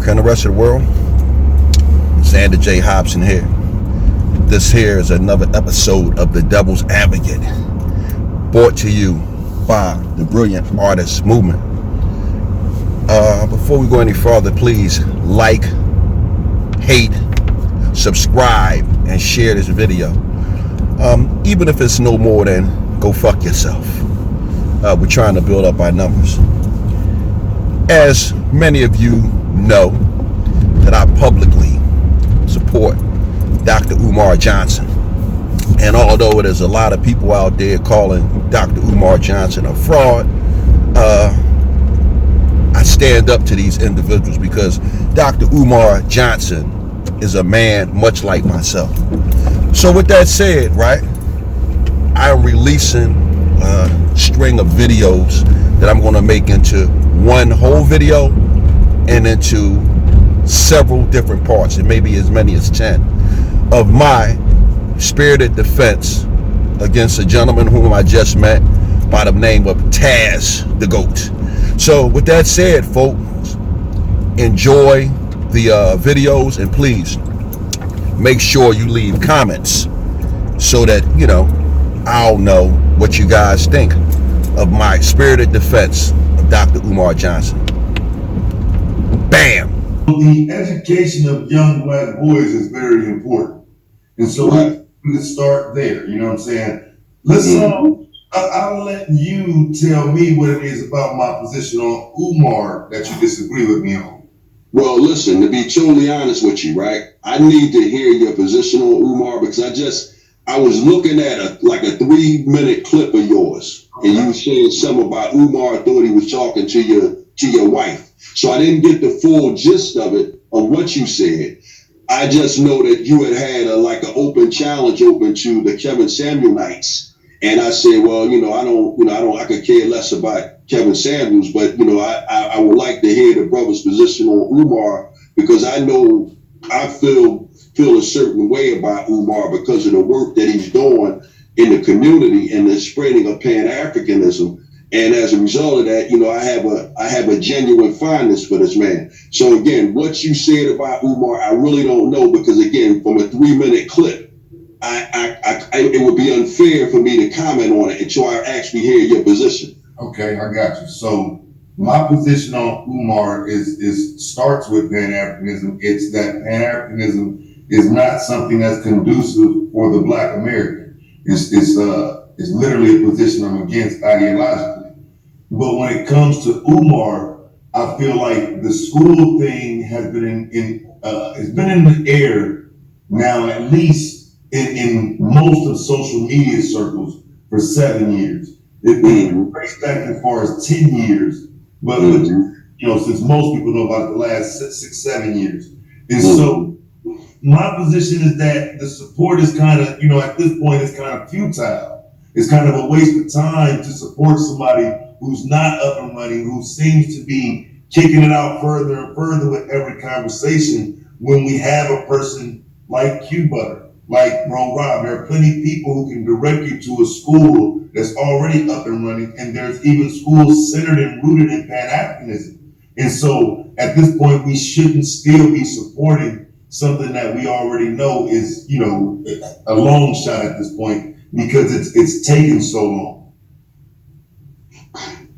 America and the rest of the world. Xander J. Hobson here. This here is another episode of The Devil's Advocate, brought to you by the Brilliant Artists Movement. Before we go any further, please like, hate, subscribe, and share this video. Even if it's no more than go fuck yourself. We're trying to build up our numbers. As many of you know, that I publicly support Dr. Umar Johnson. And although there's a lot of people out there calling Dr. Umar Johnson a fraud, I stand up to these individuals because Dr. Umar Johnson is a man much like myself. So with that said, right, I am releasing a string of videos that I'm going to make into one whole video and into several different parts, and maybe as many as 10, of my spirited defense against a gentleman whom I just met by the name of TAZ the GOAT. So with that said, folks, enjoy the videos, and please make sure you leave comments so that, you know, I'll know what you guys think of my spirited defense of Dr. Umar Johnson. Bam! The education of young black boys is very important. And so let's start there, you know what I'm saying? I'll let you tell me what it is about my position on Umar that you disagree with me on. Well, listen, to be totally honest with you, right? I need to hear your position on Umar because I was looking at a 3-minute clip of yours, and you said something about Umar thought he was talking to your wife. So I didn't get the full gist of it, of what you said. I just know that you had an open challenge open to the Kevin Samuelites, and I said, well, I could care less about Kevin Samuels, but I would like to hear the brother's position on Umar because I know I feel a certain way about Umar because of the work that he's doing in the community and the spreading of Pan-Africanism. And as a result of that, I have a genuine fondness for this man. So again, what you said about Umar, I really don't know because again, from a 3-minute clip, it would be unfair for me to comment on it until I actually hear your position. Okay, I got you. So my position on Umar starts with Pan-Africanism. It's that Pan-Africanism is not something that's conducive for the Black American. It's literally a position I'm against ideologically. But when it comes to Umar, I feel like the school thing has been it's been in the air now, at least in most of social media circles, for 7 years. It's been traced back as far as 10 years, but since most people know about the last 6-7 years. And so my position is that the support is kind of, at this point, it's kind of futile. It's kind of a waste of time to support somebody who's not up and running, who seems to be kicking it out further and further with every conversation when we have a person like Q-Butter, like Bro Rob. There are plenty of people who can direct you to a school that's already up and running, and there's even schools centered and rooted in Pan-Africanism. And so at this point, we shouldn't still be supporting something that we already know is, a long shot at this point because it's taken so long.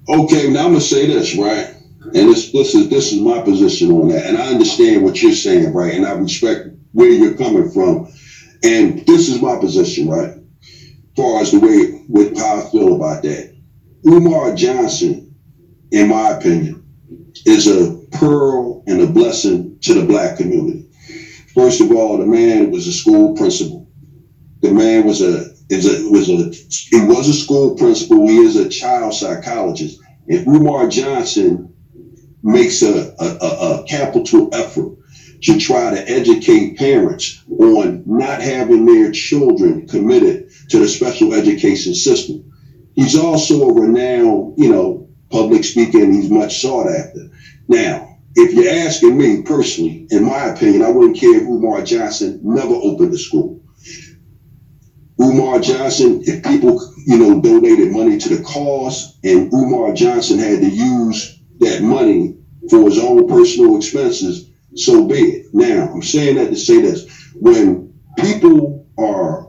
Okay, now I'm gonna say this, right? And this is my position on that. And I understand what you're saying, right? And I respect where you're coming from. And this is my position, right? As far as how I feel about that. Umar Johnson, in my opinion, is a pearl and a blessing to the Black community. First of all, the man was a school principal. The man was a school principal. He is a child psychologist. And Umar Johnson makes a capital effort to try to educate parents on not having their children committed to the special education system. He's also a renowned, public speaker, and he's much sought after. Now, if you're asking me personally, in my opinion, I wouldn't care if Umar Johnson never opened a school. Umar Johnson, if people, donated money to the cause and Umar Johnson had to use that money for his own personal expenses, so be it. Now, I'm saying that to say this. When people are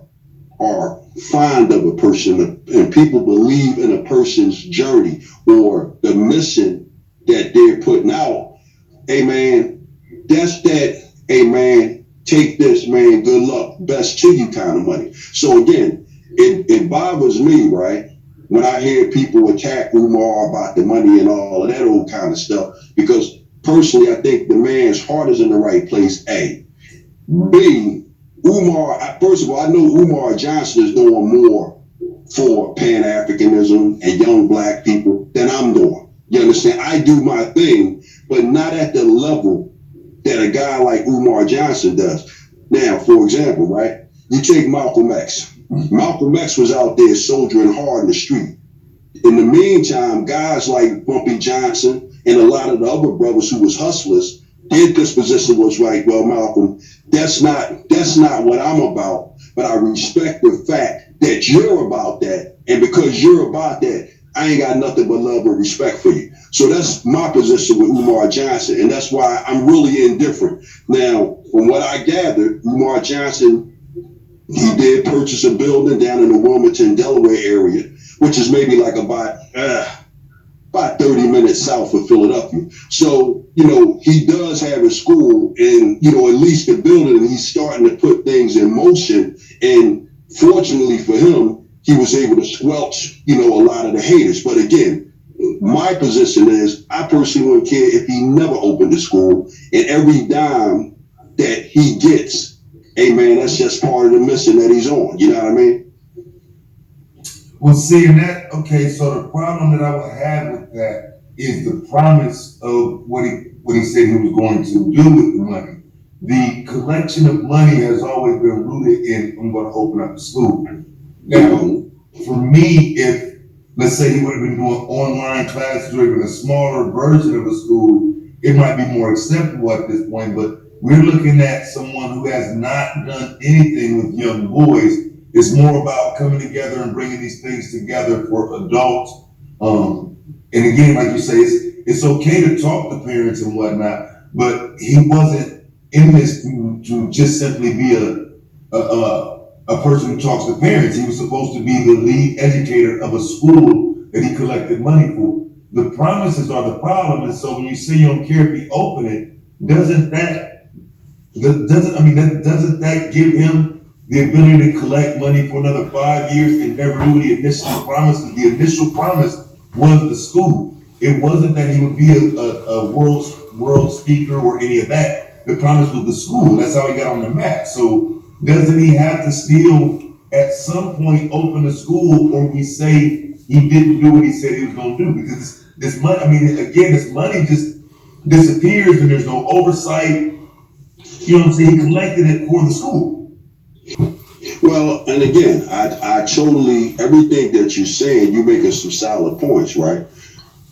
fond of a person and people believe in a person's journey or the mission that they're putting out, hey man, that's that, hey man, take this, man, good luck, best to you kind of money. So again, it bothers me, right, when I hear people attack Umar about the money and all of that old kind of stuff, because personally, I think the man's heart is in the right place, A. B, Umar, first of all, I know Umar Johnson is doing more for Pan-Africanism and young black people than I'm doing. You understand? I do my thing, but not at the level that a guy like Umar Johnson does. Now, for example, right, you take Malcolm X. Malcolm X was out there soldiering hard in the street. In the meantime, guys like Bumpy Johnson and a lot of the other brothers who was hustlers, their disposition was like, well, Malcolm, that's not what I'm about, but I respect the fact that you're about that, and because you're about that, I ain't got nothing but love and respect for you. So that's my position with Umar Johnson, and that's why I'm really indifferent. Now, from what I gathered, Umar Johnson, he did purchase a building down in the Wilmington, Delaware area, which is maybe like about 30 minutes south of Philadelphia. So, you know, he does have a school and, you know, at least the building, and he's starting to put things in motion. And fortunately for him, he was able to squelch, you know, a lot of the haters. But again, my position is I personally wouldn't care if he never opened a school, and every dime that he gets, hey man, that's just part of the mission that he's on. You know what I mean? Well, seeing that, okay, so the problem that I would have with that is the promise of what he said he was going to do with the money. The collection of money has always been rooted in, I'm going to open up a school. Now, for me, if, let's say he would have been doing online classes or even a smaller version of a school, it might be more acceptable at this point, but we're looking at someone who has not done anything with young boys. It's more about coming together and bringing these things together for adults. And again, like you say, it's okay to talk to parents and whatnot, but he wasn't in this to just simply be a person who talks to parents. He was supposed to be the lead educator of a school that he collected money for. The promises are the problem, and so when you say you don't care if he open it, doesn't that give him the ability to collect money for another 5 years and never do the initial promise? The initial promise was the school. It wasn't that he would be a world speaker or any of that. The promise was the school. That's how he got on the map. So doesn't he have to still at some point open the school, or we say he didn't do what he said he was going to do? Because this money, I mean, again, this money just disappears and there's no oversight. You know what I'm saying? He collected it for the school. Well, and again, I totally, everything that you're saying, you're making some solid points, right?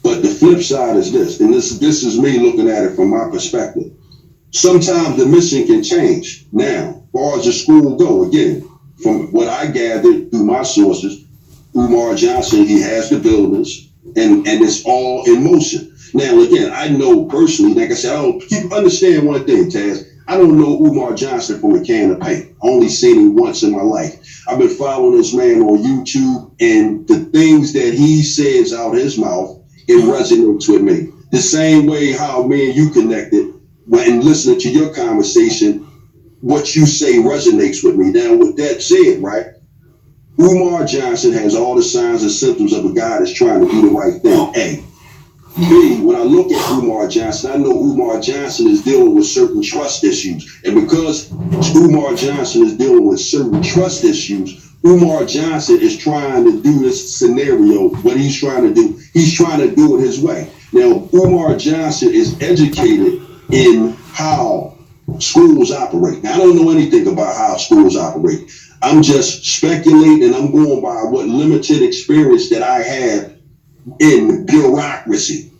But the flip side is this, and this is me looking at it from my perspective. Sometimes the mission can change. Now, as far as the school go, again, from what I gathered through my sources, Umar Johnson, he has the buildings, and it's all in motion. Now, again, I know personally, like I said, you understand one thing, Taz. I don't know Umar Johnson from a can of paint. I only seen him once in my life. I've been following this man on YouTube, and the things that he says out his mouth, it resonates with me. The same way how me and you connected when listening to your conversation, what you say resonates with me. Now, with that said, right, Umar Johnson has all the signs and symptoms of a guy that's trying to do the right thing, A. B, when I look at Umar Johnson, I know Umar Johnson is dealing with certain trust issues. And because Umar Johnson is dealing with certain trust issues, Umar Johnson is trying to do this scenario. What he's trying to do, he's trying to do it his way. Now, Umar Johnson is educated in how schools operate. Now, I don't know anything about how schools operate. I'm just speculating, and I'm going by what limited experience that I have in bureaucracy.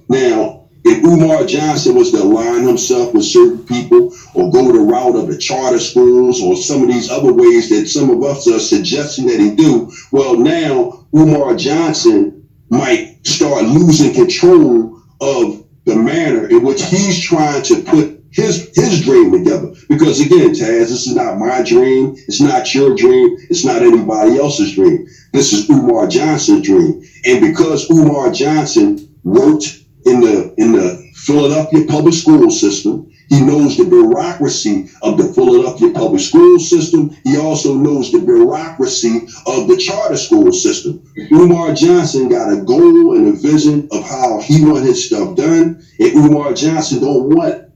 Now, if Umar Johnson was to align himself with certain people or go the route of the charter schools or some of these other ways that some of us are suggesting that he do, well, now Umar Johnson might start losing control of the manner in which he's trying to put his dream together. Because again, Taz, this is not my dream. It's not your dream. It's not anybody else's dream. This is Umar Johnson's dream. And because Umar Johnson worked in the Philadelphia public school system, he knows the bureaucracy of the Philadelphia public school system. He also knows the bureaucracy of the charter school system. Umar Johnson got a goal and a vision of how he want his stuff done. And Umar Johnson don't want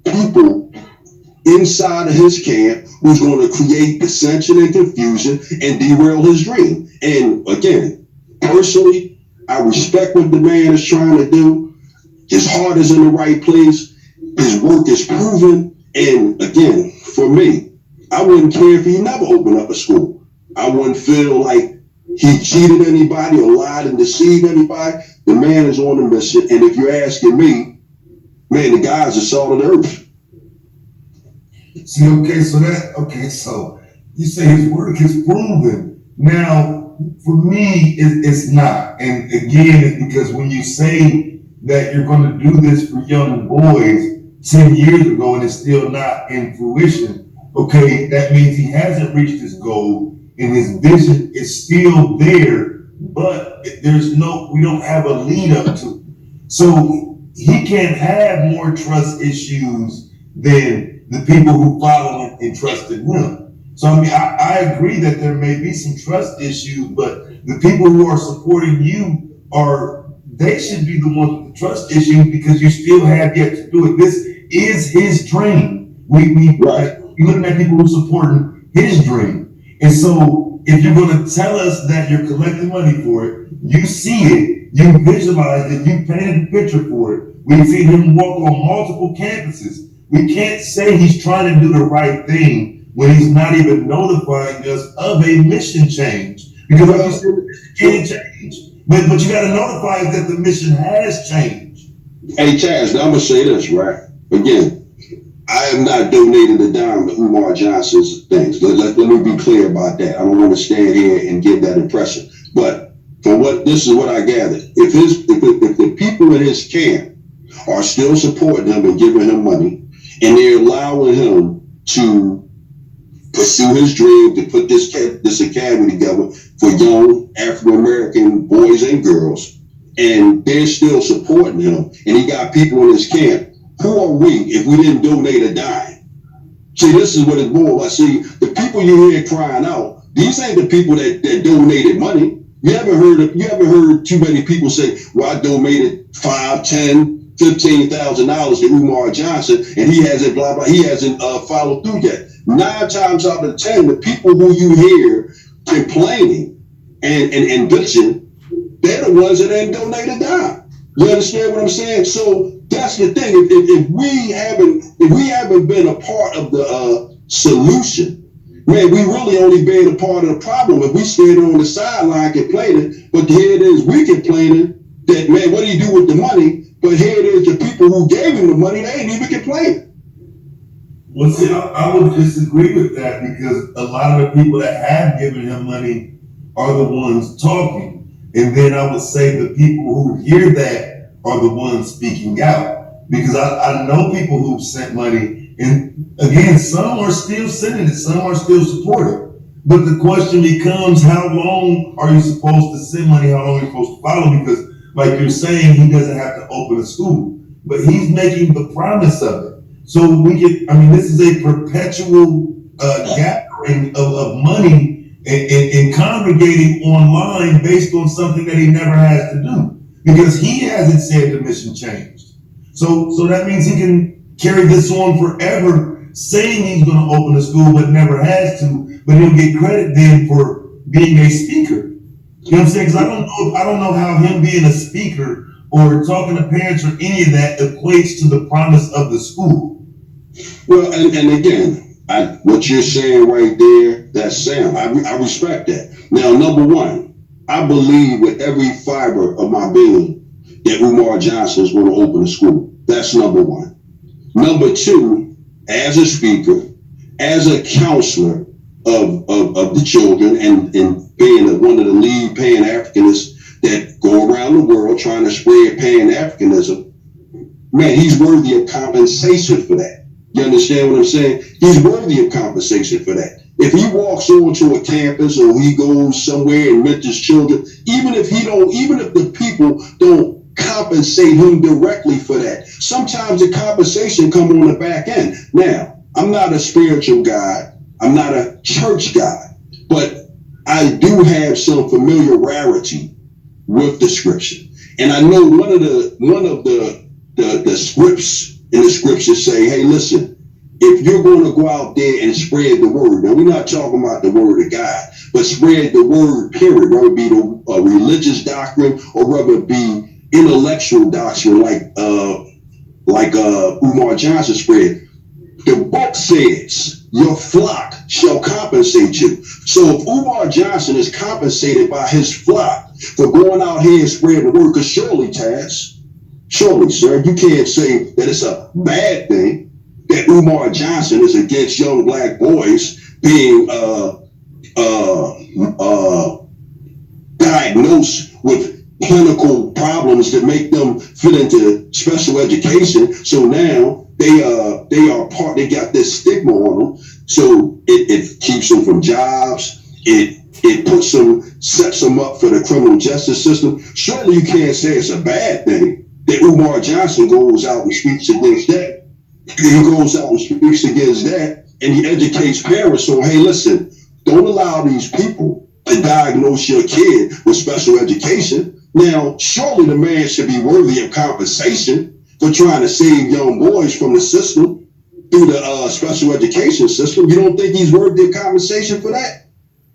people inside of his camp who's going to create dissension and confusion and derail his dream. And again, personally, I respect what the man is trying to do. His heart is in the right place. His work is proven. And again, for me, I wouldn't care if he never opened up a school. I wouldn't feel like he cheated anybody or lied and deceived anybody. The man is on a mission. And if you're asking me, man, the guy's the salt of the earth. See, so you say his work is proven. Now, for me, it's not. And again, it's because when you say that you're going to do this for young boys 10 years ago and it's still not in fruition, okay, that means he hasn't reached his goal and his vision is still there, but we don't have a lead up to it. So he can't have more trust issues than the people who follow him and trusted him. So I mean, I agree that there may be some trust issues, but the people who are supporting you they should be the ones with the trust issues because you still have yet to do it. This is his dream. We're looking at people who are supporting his dream. And so if you're going to tell us that you're collecting money for it, you see it, you visualize it, you painted a picture for it. We've seen him walk on multiple campuses. We can't say he's trying to do the right thing when he's not even notifying us of a mission change. Because like you said, it can't change. But you got to notify us that the mission has changed. Hey, Chaz, now I'm going to say this, right? Again, I have not donated a dime to Umar Johnson's things. Let me be clear about that. I don't want to stand here and give that impression. But this is what I gathered. If the people in his camp are still supporting him and giving him money, and they're allowing him to pursue his dream to put this academy together for young African-American boys and girls, and they're still supporting him, and he got people in his camp, who are we if we didn't donate a dime? See, this is what it's more like. See, the people you hear crying out, these ain't the people that donated money. You haven't heard too many people say, well, I donated $5, $10, $15,000 to Umar Johnson, and he hasn't followed through yet. 9 times out of 10, the people who you hear complaining and bitching, they're the ones that ain't donated dime. You understand what I'm saying? So that's the thing. If we haven't been a part of the solution, man, we really only been a part of the problem. If we stand on the sideline complaining, but here it is, we complaining that, man, what do you do with the money? But here it is, the people who gave him the money, they ain't even complaining. Well, see, I would disagree with that because a lot of the people that have given him money are the ones talking. And then I would say the people who hear that are the ones speaking out. Because I know people who've sent money, and again, some are still sending it, some are still supporting. But the question becomes, how long are you supposed to send money? How long are you supposed to follow? Because like you're saying, he doesn't have to open a school, but he's making the promise of it. So this is a perpetual gathering of money and congregating online based on something that he never has to do because he hasn't said the mission changed. So that means he can carry this on forever, saying he's going to open a school but never has to, but he'll get credit then for being a speaker. You know what I'm saying? Because I don't know how him being a speaker or talking to parents or any of that equates to the promise of the school. Well, and again, what you're saying right there, that's Sam. I respect that. Now, number one, I believe with every fiber of my being that Umar Johnson is going to open a school. That's number one. Number two, as a speaker, as a counselor of the children and being one of the lead Pan-Africanists that go around the world trying to spread Pan-Africanism, man, he's worthy of compensation for that. You understand what I'm saying? He's worthy of compensation for that. If he walks onto a campus or he goes somewhere and mentors children, even if the people don't compensate him directly for that, sometimes the compensation come on the back end. Now, I'm not a spiritual guy. I'm not a church guy, but I do have some familiarity with the scripture. And I know one of the scripts in the scriptures say, hey, listen, if you're going to go out there and spread the word, now we're not talking about the word of God, but spread the word, period, whether it be a religious doctrine or whether it be intellectual doctrine like Umar Johnson spread. The book says your flock shall compensate you. So if Umar Johnson is compensated by his flock for going out here and spreading the word, because surely, Taz, surely, sir, you can't say that it's a bad thing that Umar Johnson is against young black boys being diagnosed with clinical problems that make them fit into special education. So now they got this stigma on them. So it keeps them from jobs. It sets them up for the criminal justice system. Surely you can't say it's a bad thing that Umar Johnson goes out and speaks against that. He goes out and speaks against that, and he educates parents on, hey, listen, don't allow these people to diagnose your kid with special education. Now, surely the man should be worthy of compensation for trying to save young boys from the system through the special education system. You don't think he's worthy of compensation for that?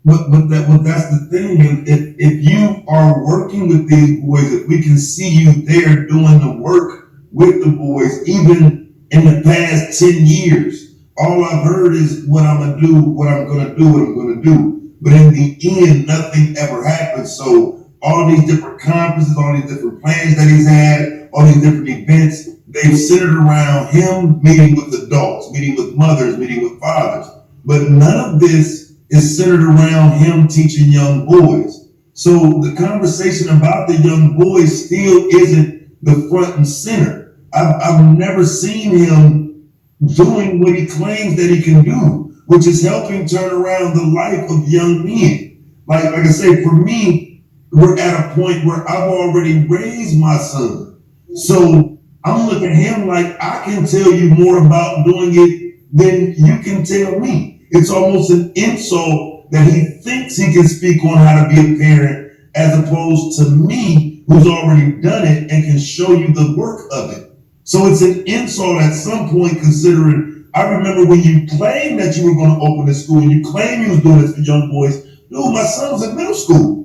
But that's the thing. If you are working with these boys, if we can see you there doing the work with the boys, even in the past 10 years, all I've heard is what I'm going to do, what I'm going to do, what I'm going to do. But in the end, nothing ever happens. So all these different conferences, all these different plans that he's had, all these different events, they've centered around him meeting with adults, meeting with mothers, meeting with fathers. But none of this is centered around him teaching young boys. So the conversation about the young boys still isn't the front and center. I've never seen him doing what he claims that he can do, which is helping turn around the life of young men. Like I say, for me, we're at a point where I've already raised my son. So I'm looking at him like I can tell you more about doing it than you can tell me. It's almost an insult that he thinks he can speak on how to be a parent as opposed to me, who's already done it and can show you the work of it. So it's an insult at some point, considering I remember when you claimed that you were going to open a school and you claimed you was doing this for young boys. Dude, my son was in middle school.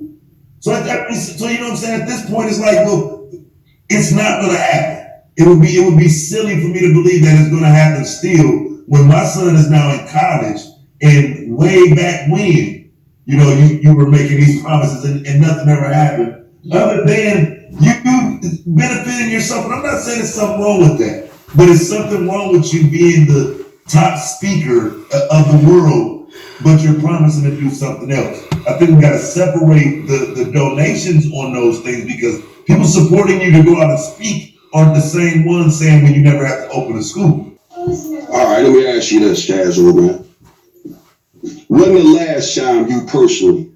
So you know what I'm saying? At this point, it's like, well, it's not going to happen. It would be silly for me to believe that it's going to happen still when my son is now in college, and way back when, you were making these promises and nothing ever happened. Other than you benefiting yourself, and I'm not saying there's something wrong with that, but it's something wrong with you being the top speaker of the world, but you're promising to do something else. I think we got to separate the donations on those things, because people supporting you to go out and speak aren't the same ones saying when you never have to open a school. All right, let me ask you this, Taz, man. When the last time you personally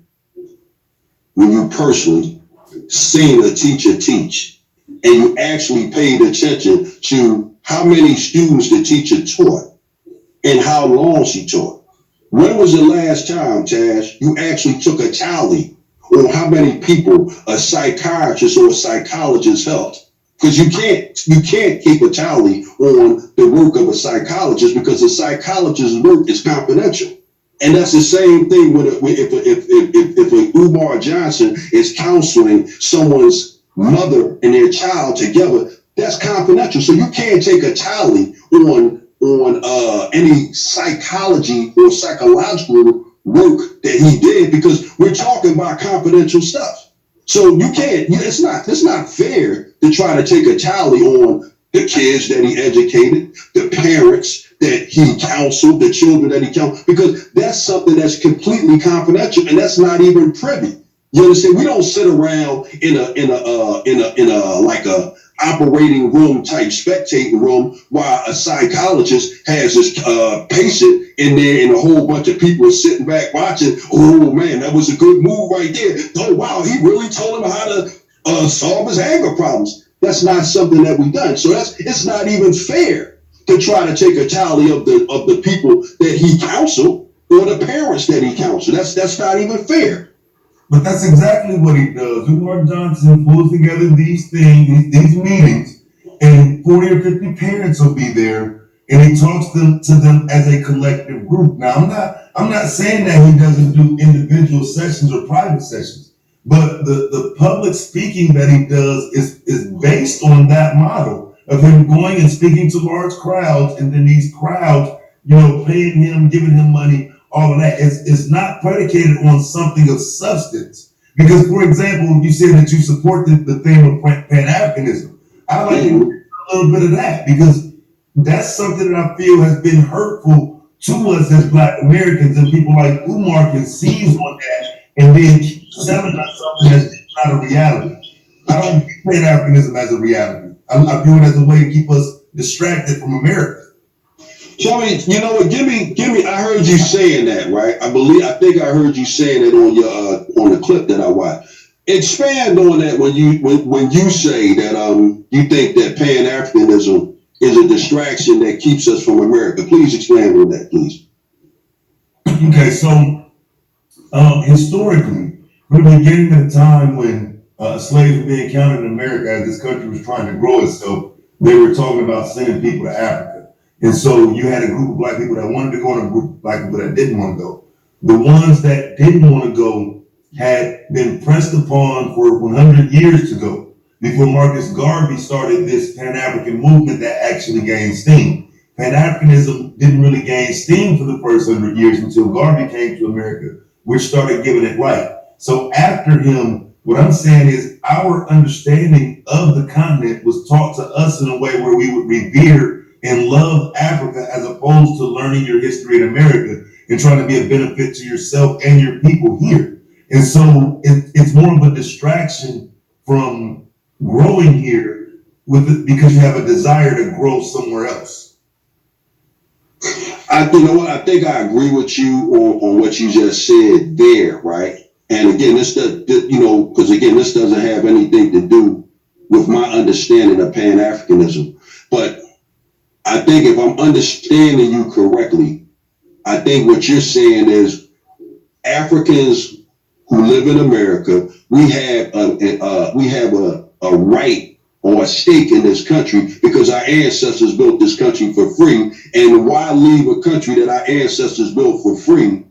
seen a teacher teach, and you actually paid attention to how many students the teacher taught and how long she taught? When was the last time, Taz, you actually took a tally on how many people a psychiatrist or a psychologist helped? Because you can't keep a tally on the work of a psychologist, because a psychologist's work is confidential. And that's the same thing if a Umar Johnson is counseling someone's mother and their child together, that's confidential. So you can't take a tally on any psychology or psychological work that he did, because we're talking about confidential stuff. So you can't, it's not fair to try to take a tally on the kids that he educated, the parents that he counseled, the children that he counseled, because that's something that's completely confidential, and that's not even privy. You understand? We don't sit around in a operating room type spectating room while a psychologist has his patient in there and a whole bunch of people are sitting back watching. Oh man, that was a good move right there. Oh wow, he really told him how to solve his anger problems. That's not something that we've done. So it's not even fair to try to take a tally of the people that he counseled or the parents that he counseled. That's not even fair. But that's exactly what he does. Umar Johnson pulls together these things, these meetings, and 40 or 50 parents will be there, and he talks to them as a collective group. Now, I'm not saying that he doesn't do individual sessions or private sessions, but the public speaking that he does is based on that model of him going and speaking to large crowds, and then these crowds, paying him, giving him money. All of that is not predicated on something of substance. Because, for example, you said that you support the thing of Pan-Africanism. I like a little bit of that because that's something that I feel has been hurtful to us as Black Americans, and people like Umar can seize on that and then keep selling us something that's not a reality. I don't view Pan-Africanism as a reality. I view it as a way to keep us distracted from America. So, I mean, you know what? Give me. I heard you saying that, right? I think I heard you saying it on your on the clip that I watched. Expand on that when you say that you think that Pan-Africanism is a distraction that keeps us from America. Please expand on that, please. Okay, so historically, from the beginning of the time when slaves were being counted in America as this country was trying to grow itself, they were talking about sending people to Africa. And so you had a group of Black people that wanted to go and a group of Black people that didn't want to go. The ones that didn't want to go had been pressed upon for 100 years to go before Marcus Garvey started this Pan-African movement that actually gained steam. Pan-Africanism didn't really gain steam for the first 100 years until Garvey came to America, which started giving it life. So after him, what I'm saying is our understanding of the continent was taught to us in a way where we would revere and love Africa as opposed to learning your history in America and trying to be a benefit to yourself and your people here. And so it's more of a distraction from growing here because you have a desire to grow somewhere else. You know what? I think I agree with you on what you just said there, right? And again, this doesn't have anything to do with my understanding of Pan-Africanism, but I think if I'm understanding you correctly, I think what you're saying is Africans who live in America, we have a right or a stake in this country because our ancestors built this country for free. And why leave a country that our ancestors built for free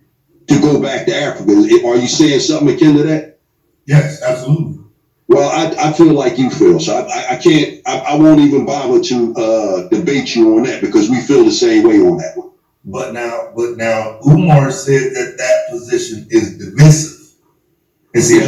to go back to Africa? Are you saying something akin to that? Yes, absolutely. Well, I feel like you feel, so I won't even bother to debate you on that because we feel the same way on that one. But now, Umar said that position is divisive. And see,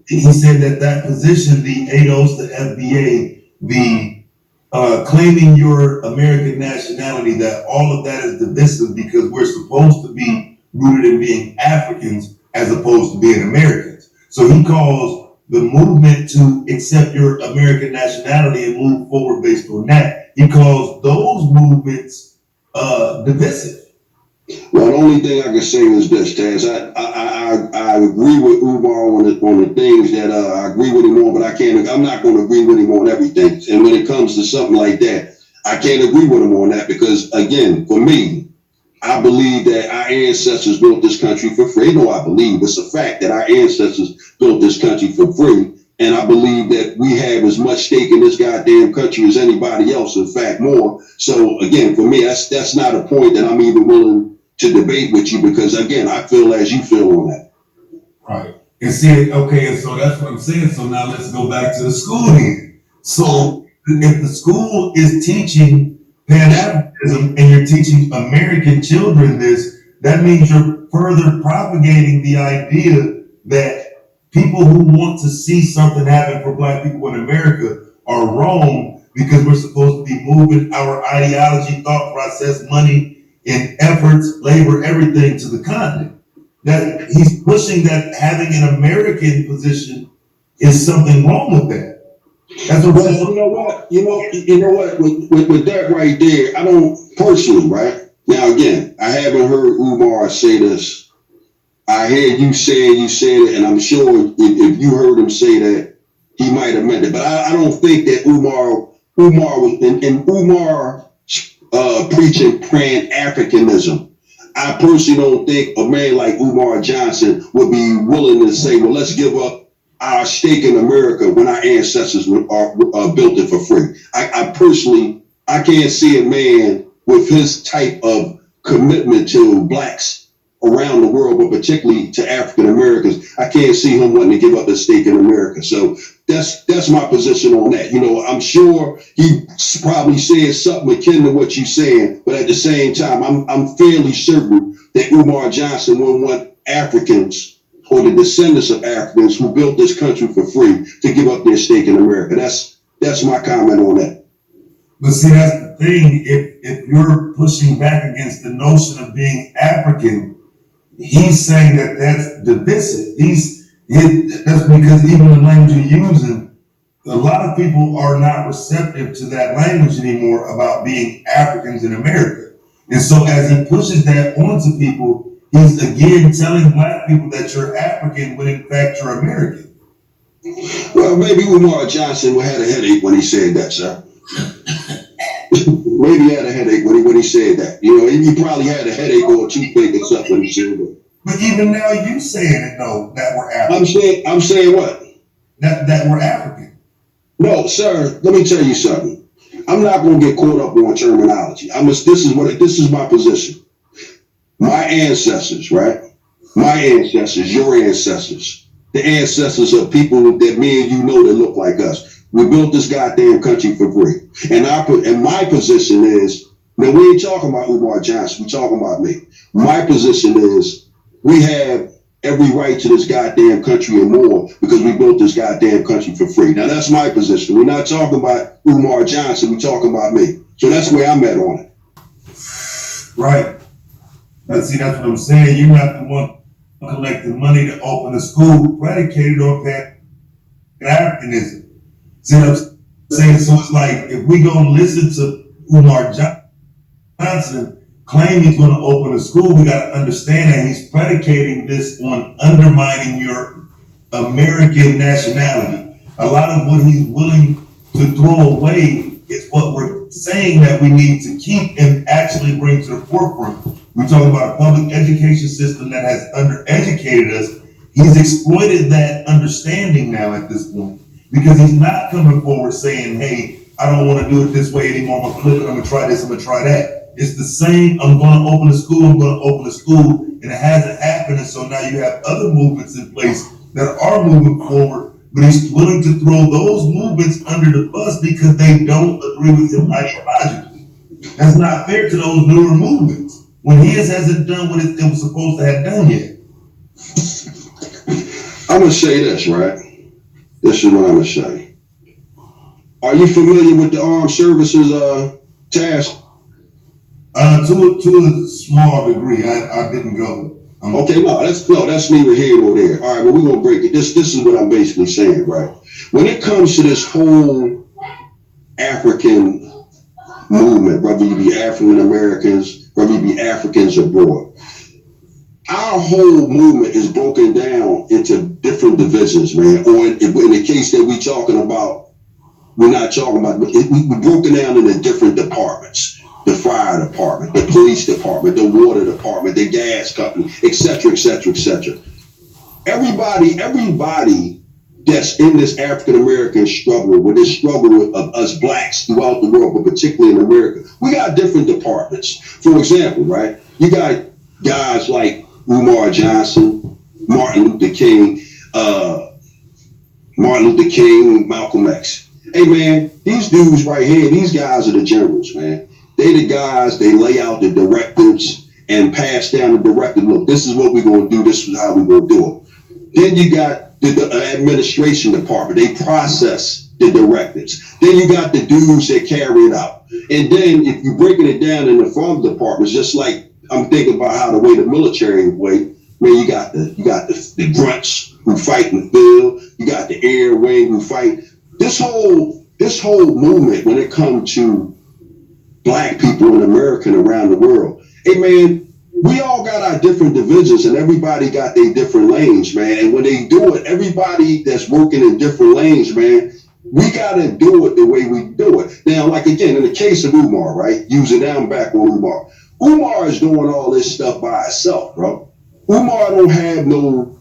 he said that position, the ADOS, the FBA, the claiming your American nationality, that all of that is divisive because we're supposed to be rooted in being Africans as opposed to being Americans. So he calls the movement to accept your American nationality and move forward based on that. He calls those movements divisive. Well, the only thing I can say is this, Taz. I agree with Umar on the things that I agree with him on, but I'm not going to agree with him on everything. And when it comes to something like that, I can't agree with him on that because, again, for me, I believe that our ancestors built this country for free. No, I believe it's a fact that our ancestors built this country for free. And I believe that we have as much stake in this goddamn country as anybody else, in fact, more. So again, for me, that's not a point that I'm even willing to debate with you because, again, I feel as you feel on that. Right. And see, okay, and so that's what I'm saying. So now let's go back to the school then. So if the school is teaching Pan-Africanism and you're teaching American children this, that means you're further propagating the idea that people who want to see something happen for Black people in America are wrong because we're supposed to be moving our ideology, thought process, money, and efforts, labor, everything to the continent. That he's pushing that having an American position is something wrong with that. That's what. Well, you know what, with that right there, I don't personally, right? Now again, I haven't heard Umar say this. I hear you saying you said it, and I'm sure if you heard him say that, he might have meant it. But I don't think that Umar was in Umar preaching Pan-Africanism. I personally don't think a man like Umar Johnson would be willing to say, well, let's give up our stake in America when our ancestors built it for free. I personally can't see a man with his type of commitment to blacks around the world, but particularly to African Americans. I can't see him wanting to give up his stake in America. So that's my position on that. You know, I'm sure he probably said something akin to what you're saying, but at the same time, I'm fairly certain that Umar Johnson wouldn't want Africans or the descendants of Africans who built this country for free to give up their stake in America. That's my comment on that. But see, that's the thing. If you're pushing back against the notion of being African, he's saying that that's divisive. That's because even the language you're using, a lot of people are not receptive to that language anymore about being Africans in America. And so as he pushes that onto people, he's again telling black people that you're African when in fact you're American. Well, maybe Umar Johnson had a headache when he said that, sir. Maybe he had a headache when he said that. You know, he probably had a headache or a toothache or something when he said that. But even now you saying it though, that we're African. I'm saying what? That we're African. No, sir, let me tell you something. I'm not gonna get caught up on terminology. This is my position. My ancestors, right? My ancestors, your ancestors, the ancestors of people that me and you know that look like us. We built this goddamn country for free. And my position is, now we ain't talking about Umar Johnson, we're talking about me. My position is we have every right to this goddamn country and more because we built this goddamn country for free. Now that's my position. We're not talking about Umar Johnson, we're talking about me. So that's where I'm at on it. Right. See, that's what I'm saying. You're not the one collecting money to open a school predicated on Pan-Africanism. See what I'm saying? So it's like, if we gonna listen to Umar Johnson claim he's gonna open a school, we gotta understand that he's predicating this on undermining your American nationality. A lot of what he's willing to throw away is what we're saying that we need to keep and actually bring to the forefront. We're talking about a public education system that has undereducated us. He's exploited that understanding now at this point because he's not coming forward saying, hey, I don't want to do it this way anymore. I'm going to flip it. I'm going to try this. I'm going to try that. It's the same. I'm going to open a school. I'm going to open a school. And it hasn't happened. And so now you have other movements in place that are moving forward, but he's willing to throw those movements under the bus because they don't agree with him ideologically. That's not fair to those newer movements when his hasn't done what it was supposed to have done yet. I'm going to say this, right? This is what I'm going to say. Are you familiar with the Armed Services TAZ? To a small degree. I didn't go. Okay, that's neither here nor there. All right, well, we're gonna break it. This is what I'm basically saying, right? When it comes to this whole African movement, whether you be African Americans, whether you be Africans abroad, our whole movement is broken down into different divisions, man. Or in the case that we're talking about, we're not talking about, we're broken down into different departments. The fire department, the police department, the water department, the gas company, et cetera, et cetera, et cetera. Everybody that's in this African-American struggle, with this struggle of us blacks throughout the world, but particularly in America, we got different departments. For example, right, you got guys like Umar Johnson, Martin Luther King, Malcolm X. Hey man, these dudes right here, these guys are the generals, man. They the guys, they lay out the directives and pass down the directive. Look, this is what we're going to do. This is how we're going to do it. Then you got the administration department. They process the directives. Then you got the dudes that carry it out. And then if you're breaking it down in the farm departments, just like I'm thinking about how the way the military way, man, you got the grunts who fight in the field. You got the air wing who fight. this whole movement when it comes to black people in America and around the world, hey man, we all got our different divisions and everybody got their different lanes, man. And when they do it, everybody that's working in different lanes, man, we gotta do it the way we do it. Now, like again, in the case of Umar, right? Using down back on Umar. Umar is doing all this stuff by himself, bro. Umar don't have no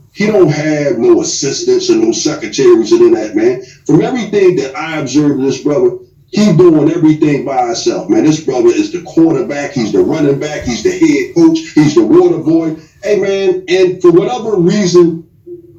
assistants or no secretaries and that, man. From everything that I observed of this brother, he's doing everything by himself, man. This brother is the quarterback, he's the running back, he's the head coach, he's the water boy. Hey, man, and for whatever reason,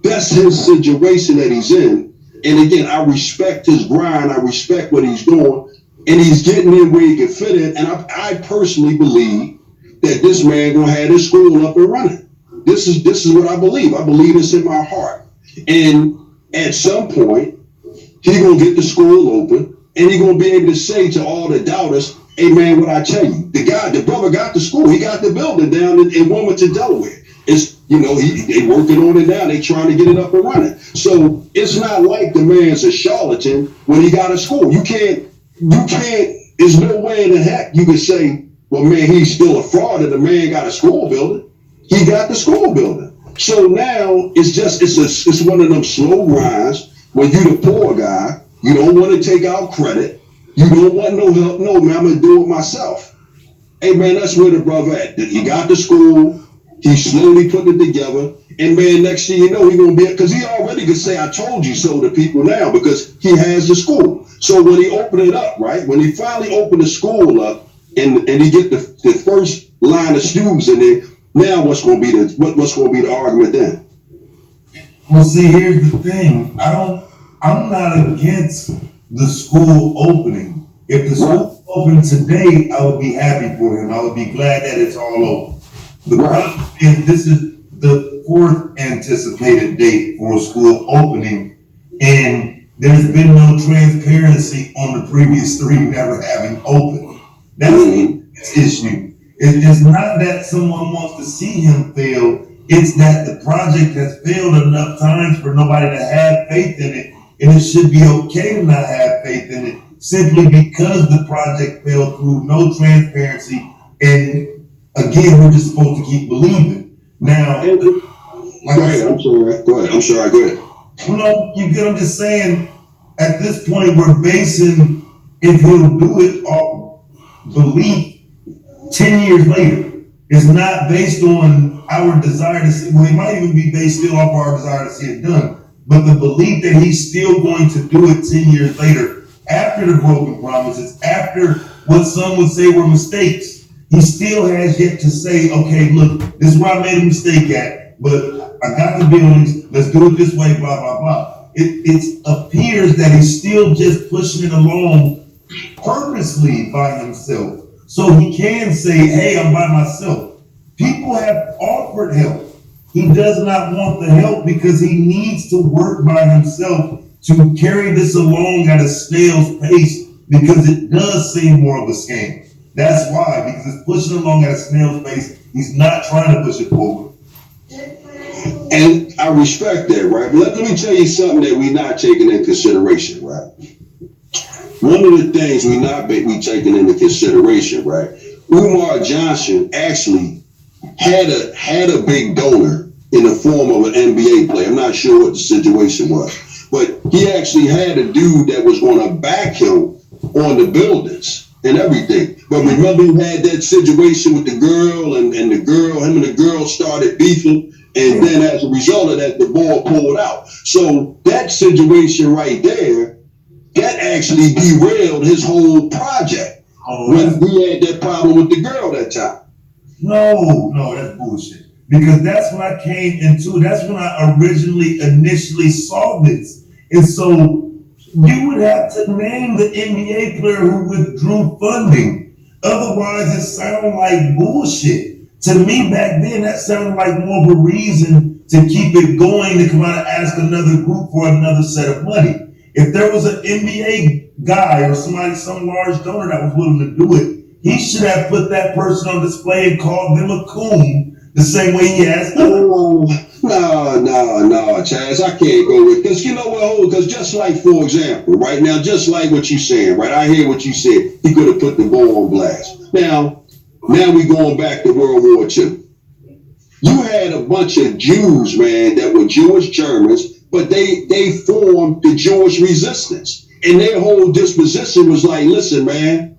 that's his situation that he's in. And again, I respect his grind, I respect what he's doing, and he's getting in where he can fit in. And I personally believe that this man gonna have this school up and running. This is what I believe. I believe this in my heart. And at some point, he gonna get the school open, and he gonna be able to say to all the doubters, hey man, what I tell you, the brother got the school, he got the building down in Wilmington, Delaware. It's, you know, they working on it now, they trying to get it up and running. So it's not like the man's a charlatan when he got a school. You can't, there's no way in the heck you can say, well man, he's still a fraud and the man got a school building. He got the school building. So now it's one of them slow grinds when you the poor guy, you don't want to take out credit, you don't want no help, no man, I'm gonna do it myself. Hey man, that's where the brother at. He got the school, he slowly put it together, and man, next thing you know, he gonna be, because he already could say, I told you so to people now, because he has the school. So when he opened it up, right, when he finally opened the school up, and he get the first line of students in there, now what's gonna be the argument then? Well, see, here's the thing. I'm not against the school opening. If the school opened today, I would be happy for him. I would be glad that it's all open. The problem is this is the fourth anticipated date for a school opening, and there's been no transparency on the previous three never having opened. That's the issue. It's not that someone wants to see him fail. It's that the project has failed enough times for nobody to have faith in it, and it should be okay to not have faith in it simply because the project failed through no transparency. And again, we're just supposed to keep believing. Now, like I said, Go ahead. You know, you get. I'm just saying. At this point, we're basing if he'll do it off belief 10 years later. It's not based on our desire to see, well, it might even be based still off our desire to see it done, but the belief that he's still going to do it 10 years later, after the broken promises, after what some would say were mistakes, he still has yet to say, okay, look, this is where I made a mistake at, but I got the buildings, let's do it this way, blah, blah, blah. It appears that he's still just pushing it along purposely by himself. So he can say, hey, I'm by myself. People have offered help. He does not want the help because he needs to work by himself to carry this along at a snail's pace because it does seem more of a scam. That's why, because it's pushing along at a snail's pace. He's not trying to push it forward. And I respect that, right? But let me tell you something that we're not taking into consideration, right? One of the things we taking into consideration, right? Umar Johnson actually had a big donor in the form of an NBA player. I'm not sure what the situation was, but he actually had a dude that was going to back him on the buildings and everything. But remember, he had that situation with the girl, and him and the girl started beefing. And then as a result of that, the ball pulled out. So that situation right there, that actually derailed his whole project when we had that problem with the girl that time. No, that's bullshit. Because that's when I came into, that's when I initially saw this. And so you would have to name the NBA player who withdrew funding. Otherwise, it sounded like bullshit. To me, back then, that sounded like more of a reason to keep it going, to come out and ask another group for another set of money. If there was an NBA guy or somebody, some large donor that was willing to do it, he should have put that person on display and called them a coon the same way he asked. No, Taz, I can't go with this. You know what? Because just like, for example, right now, just like what you're saying, right? I hear what you said. He could have put the ball on blast. Now we going back to World War II. You had a bunch of Jews, man, that were Jewish Germans, but they formed the Jewish resistance. And their whole disposition was like, listen, man,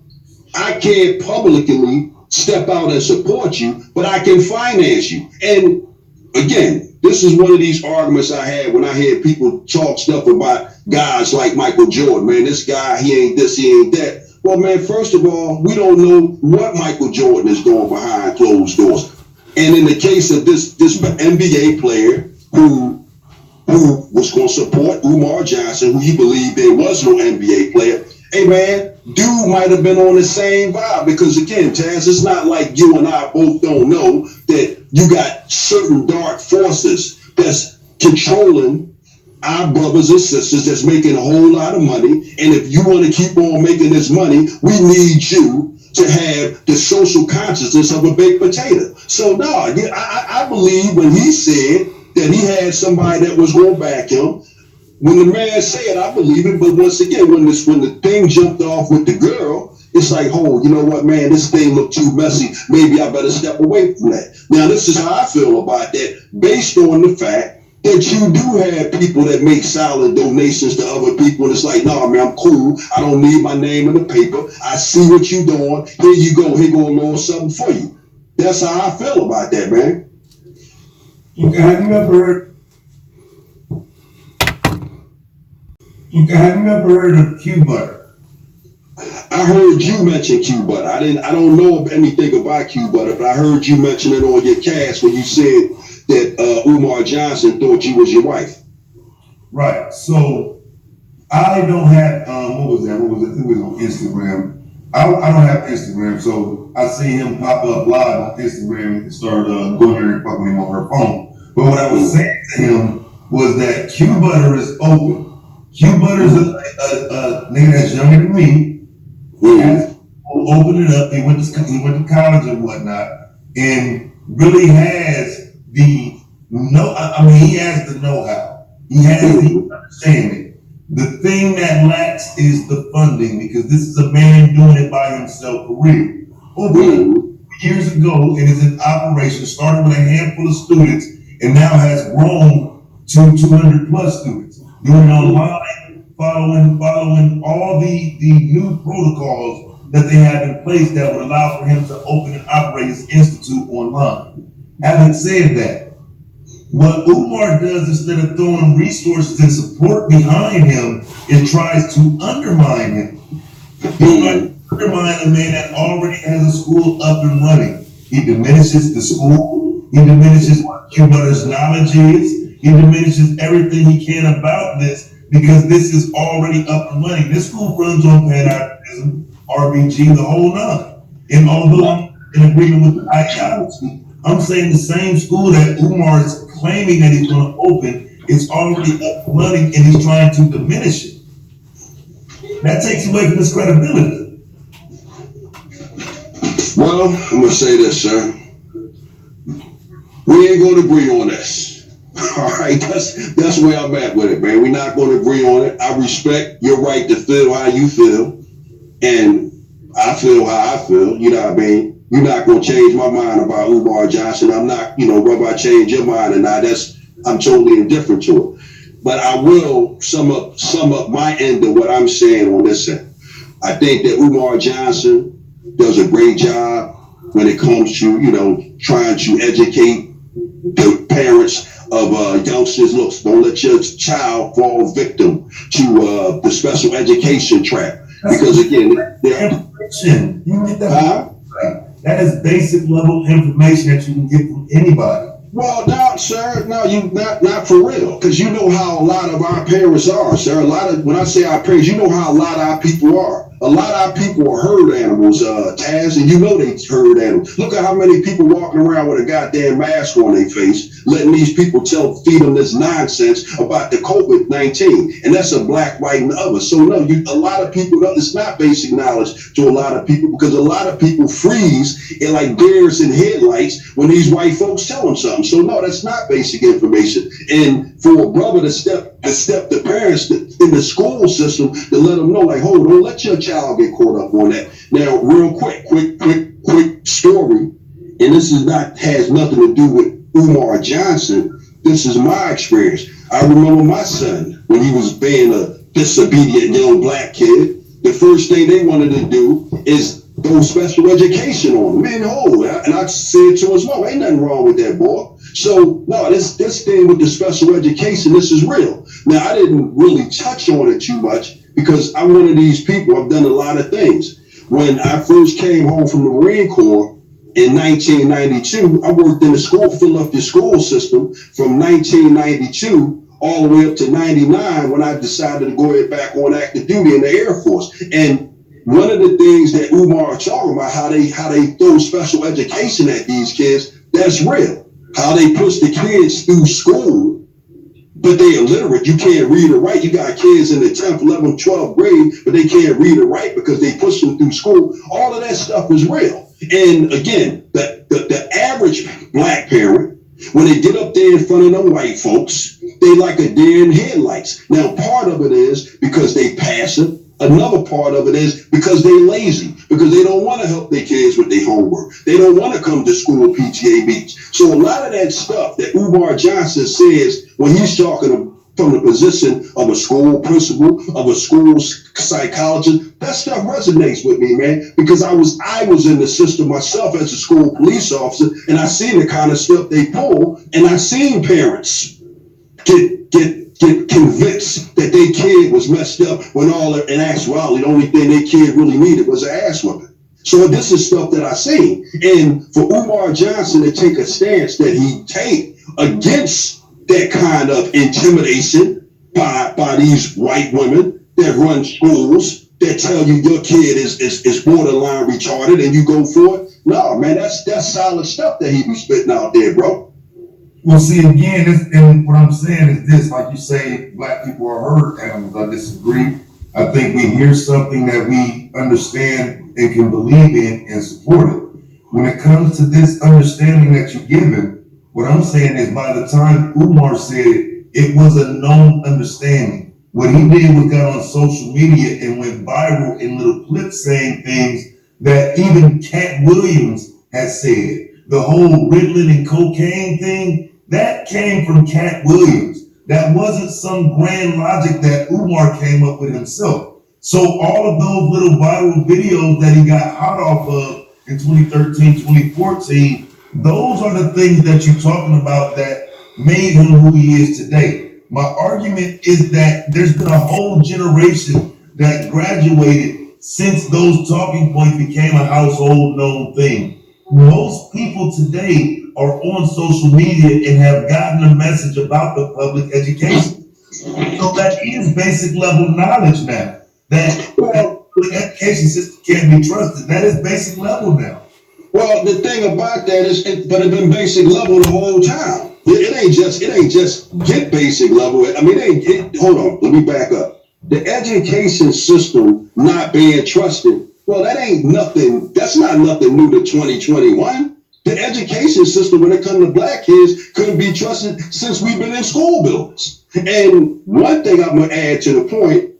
I can't publicly step out and support you, but I can finance you. And again, this is one of these arguments I had when I hear people talk stuff about guys like Michael Jordan. Man, this guy, he ain't this, he ain't that. Well, man, first of all, we don't know what Michael Jordan is doing behind closed doors. And in the case of this NBA player who was going to support Umar Johnson, who he believed there was no NBA player, hey, man, dude might have been on the same vibe. Because, again, Taz, it's not like you and I both don't know that you got certain dark forces that's controlling our brothers and sisters that's making a whole lot of money. And if you want to keep on making this money, we need you to have the social consciousness of a baked potato. So, no, I believe when he said that he had somebody that was going to back him, when the man said, I believe it. But once again, when the thing jumped off with the girl, it's like, oh, you know what, man, this thing looked too messy. Maybe I better step away from that. Now, this is how I feel about that, based on the fact that you do have people that make solid donations to other people. And it's like, nah, man, I'm cool. I don't need my name in the paper. I see what you're doing. Here you go. Here go a little something for you. That's how I feel about that, man. Have you ever heard of Q-Butter? I heard you mention Q-Butter. I don't know anything about Q-Butter, but I heard you mention it on your cast when you said that Umar Johnson thought you was your wife. Right. So I don't have what was that? What was it? It was on Instagram. I don't have Instagram, so I see him pop up live on Instagram and start going there and fucking him on her phone. But what I was saying to him was that Q-Butter is open. Q-Butter is a nigga that's younger than me. Open it up. He went to college and whatnot, and really has the he has the know-how. He has the understanding. The thing that lacks is the funding, because this is a man doing it by himself for real. Years ago, it is in operation, started with a handful of students, and now has grown to 200 plus students. Doing it online, following all the new protocols that they have in place that would allow for him to open and operate his institute online. Having said that, what Umar does, instead of throwing resources and support behind him, it tries to undermine him. He tries to undermine a man that already has a school up and running. He diminishes the school. He diminishes what Q-Butter's knowledge is. He diminishes everything he can about this, because this is already up and running. This school runs on Pan-Africanism, RBG, the whole nine. And although I'm in agreement with the ideology, I'm saying the same school that Umar is claiming that he's going to open is already up and running, and he's trying to diminish it. That takes away from his credibility. Well, I'm going to say this, sir. We ain't going to agree on this. All right, that's where I'm at with it, man. We're not going to agree on it. I respect your right to feel how you feel, and I feel how I feel. You know what I mean? You're not going to change my mind about Umar Johnson. I'm not, whether I change your mind or not, I'm totally indifferent to it. But I will sum up my end of what I'm saying on this end. I think that Umar Johnson does a great job when it comes to, trying to educate the parents of youngsters. Look, don't let your child fall victim to the special education trap. Because again, information. You get that. That is basic level information that you can get from anybody. Well, no, sir, no, you not for real, because you know how a lot of our parents are, sir. When I say our parents, you know how a lot of our people are. A A lot of our people are herd animals, Taz, and you know they herd animals. Look at how many people walking around with a goddamn mask on their face, letting these people feed them this nonsense about the COVID-19. And that's a black, white, and other. So no, a lot of people, it's not basic knowledge to a lot of people, because a lot of people freeze in like deers in headlights when these white folks tell them something. So no, that's not basic information. And for a brother to step the parents in the school system to let them know, like, hold on, let your child get caught up on that. Now, real quick story, and this has nothing to do with Umar Johnson. This is my experience. I remember my son, when he was being a disobedient young black kid, the first thing they wanted to do is go special education on him. Man, and I said to his mom, ain't nothing wrong with that, boy. So, no, this thing with the special education, this is real. Now, I didn't really touch on it too much because I'm one of these people. I've done a lot of things. When I first came home from the Marine Corps in 1992, I worked in the school, Philadelphia school system from 1992 all the way up to 99 when I decided to go ahead back on active duty in the Air Force. And one of the things that Umar talking about, how they throw special education at these kids, that's real. How they push the kids through school, but they illiterate. You can't read or write. You got kids in the 10th, 11th, 12th grade, but they can't read or write because they push them through school. All of that stuff is real. And again, the average black parent, when they get up there in front of them white folks, they like a deer in headlights. Now, part of it is because they passive. Another part of it is because they're lazy, because they don't want to help their kids with their homework. They don't want to come to school PTA meetings. So a lot of that stuff that Umar Johnson says when he's talking from the position of a school principal, of a school psychologist, that stuff resonates with me, man, because I was in the system myself as a school police officer, and I seen the kind of stuff they pull, and I seen parents get convinced that their kid was messed up when in actuality, the only thing their kid really needed was an ass whipping. So this is stuff that I seen. And for Umar Johnson to take a stance that he take against that kind of intimidation by these white women that run schools, that tell you your kid is borderline retarded and you go for it. No, man, that's solid stuff that he be spitting out there, bro. Well, see, again, and what I'm saying is this, like you say, black people are herd animals. I disagree. I think we hear something that we understand and can believe in and support it. When it comes to this understanding that you're given, what I'm saying is by the time Umar said it, it was a known understanding. What he did was got on social media and went viral in little clips saying things that even Cat Williams has said. The whole Ritalin and cocaine thing, that came from Cat Williams. That wasn't some grand logic that Umar came up with himself. So all of those little viral videos that he got hot off of in 2013, 2014, those are the things that you're talking about that made him who he is today. My argument is that there's been a whole generation that graduated since those talking points became a household known thing. Most people today are on social media and have gotten a message about the public education. So that is basic level knowledge now. That public education system can't be trusted. That is basic level now. Well, the thing about that is, but it's been basic level the whole time. It ain't just get basic level. I mean, hold on, let me back up. The education system not being trusted, well, that's not nothing new to 2021. The education system, when it comes to black kids, couldn't be trusted since we've been in school buildings. And one thing I'm going to add to the point,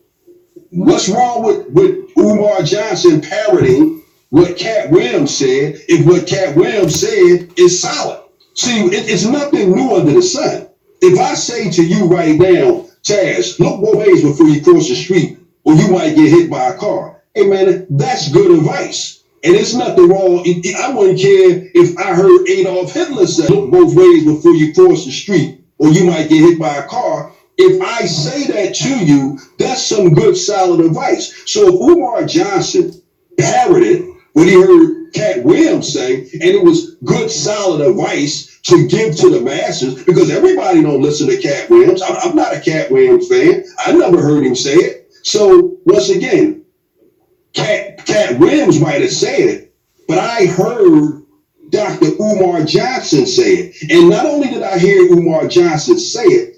what's wrong with Umar Johnson parroting what Cat Williams said if what Cat Williams said is solid? See, it's nothing new under the sun. If I say to you right now, Taz, look both ways before you cross the street or you might get hit by a car. Hey, man, that's good advice. And it's nothing wrong. I wouldn't care if I heard Adolf Hitler say, look both ways before you cross the street, or you might get hit by a car. If I say that to you, that's some good, solid advice. So if Umar Johnson parroted what he heard Cat Williams say, and it was good, solid advice to give to the masses, because everybody don't listen to Cat Williams. I'm not a Cat Williams fan. I never heard him say it. So once again, Cat Williams might have said it, but I heard Dr. Umar Johnson say it. And not only did I hear Umar Johnson say it,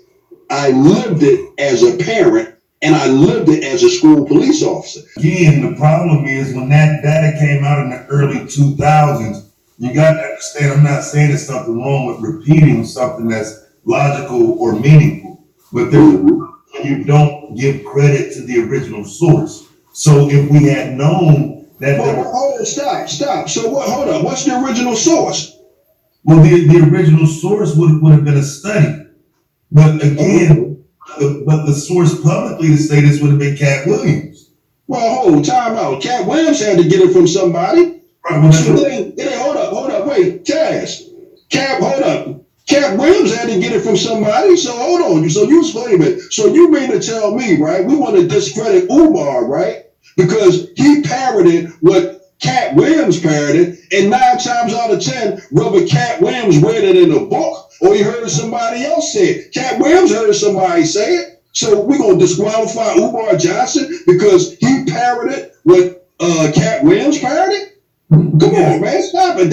I lived it as a parent and I lived it as a school police officer. Again, the problem is when that data came out in the early 2000s, you got to understand, I'm not saying there's something wrong with repeating something that's logical or meaningful, but you don't give credit to the original source. So if we had known that Stop. So what, hold up, what's the original source? Well, the original source would have been a study. But again, the source publicly to say this would have been Cat Williams. Well, hold time out. Cat Williams had to get it from somebody. Right, well, so hold up, wait, Taz. Hold up. Cat Williams had to get it from somebody, so hold on. So you explain it. So you mean to tell me, right, we want to discredit Umar, right? Because he parroted what Cat Williams parroted, and 9 times out of 10, whether Cat Williams read it in a book or he heard somebody else say it. Cat Williams heard somebody say it. So we're going to disqualify Umar Johnson because he parroted what Cat Williams parroted? Come on, man, stop it.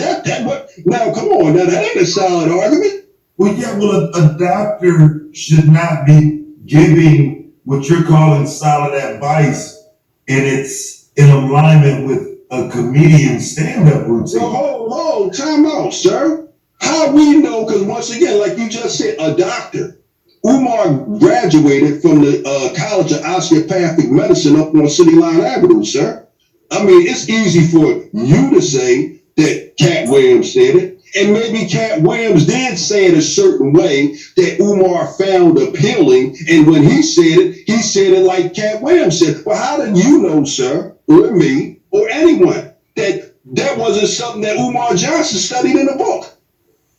Now, come on, now that ain't a solid argument. Well, yeah, a doctor should not be giving what you're calling solid advice, and it's in alignment with a comedian's stand-up routine. So hold, time out, sir. How we know, because once again, like you just said, a doctor. Umar graduated from the College of Osteopathic Medicine up on City Line Avenue, sir. I mean, it's easy for you to say that Cat Williams said it, and maybe Cat Williams did say it a certain way that Umar found appealing, and when he said it like Cat Williams said. Well, how do you know, sir, or me, or anyone, that wasn't something that Umar Johnson studied in a book?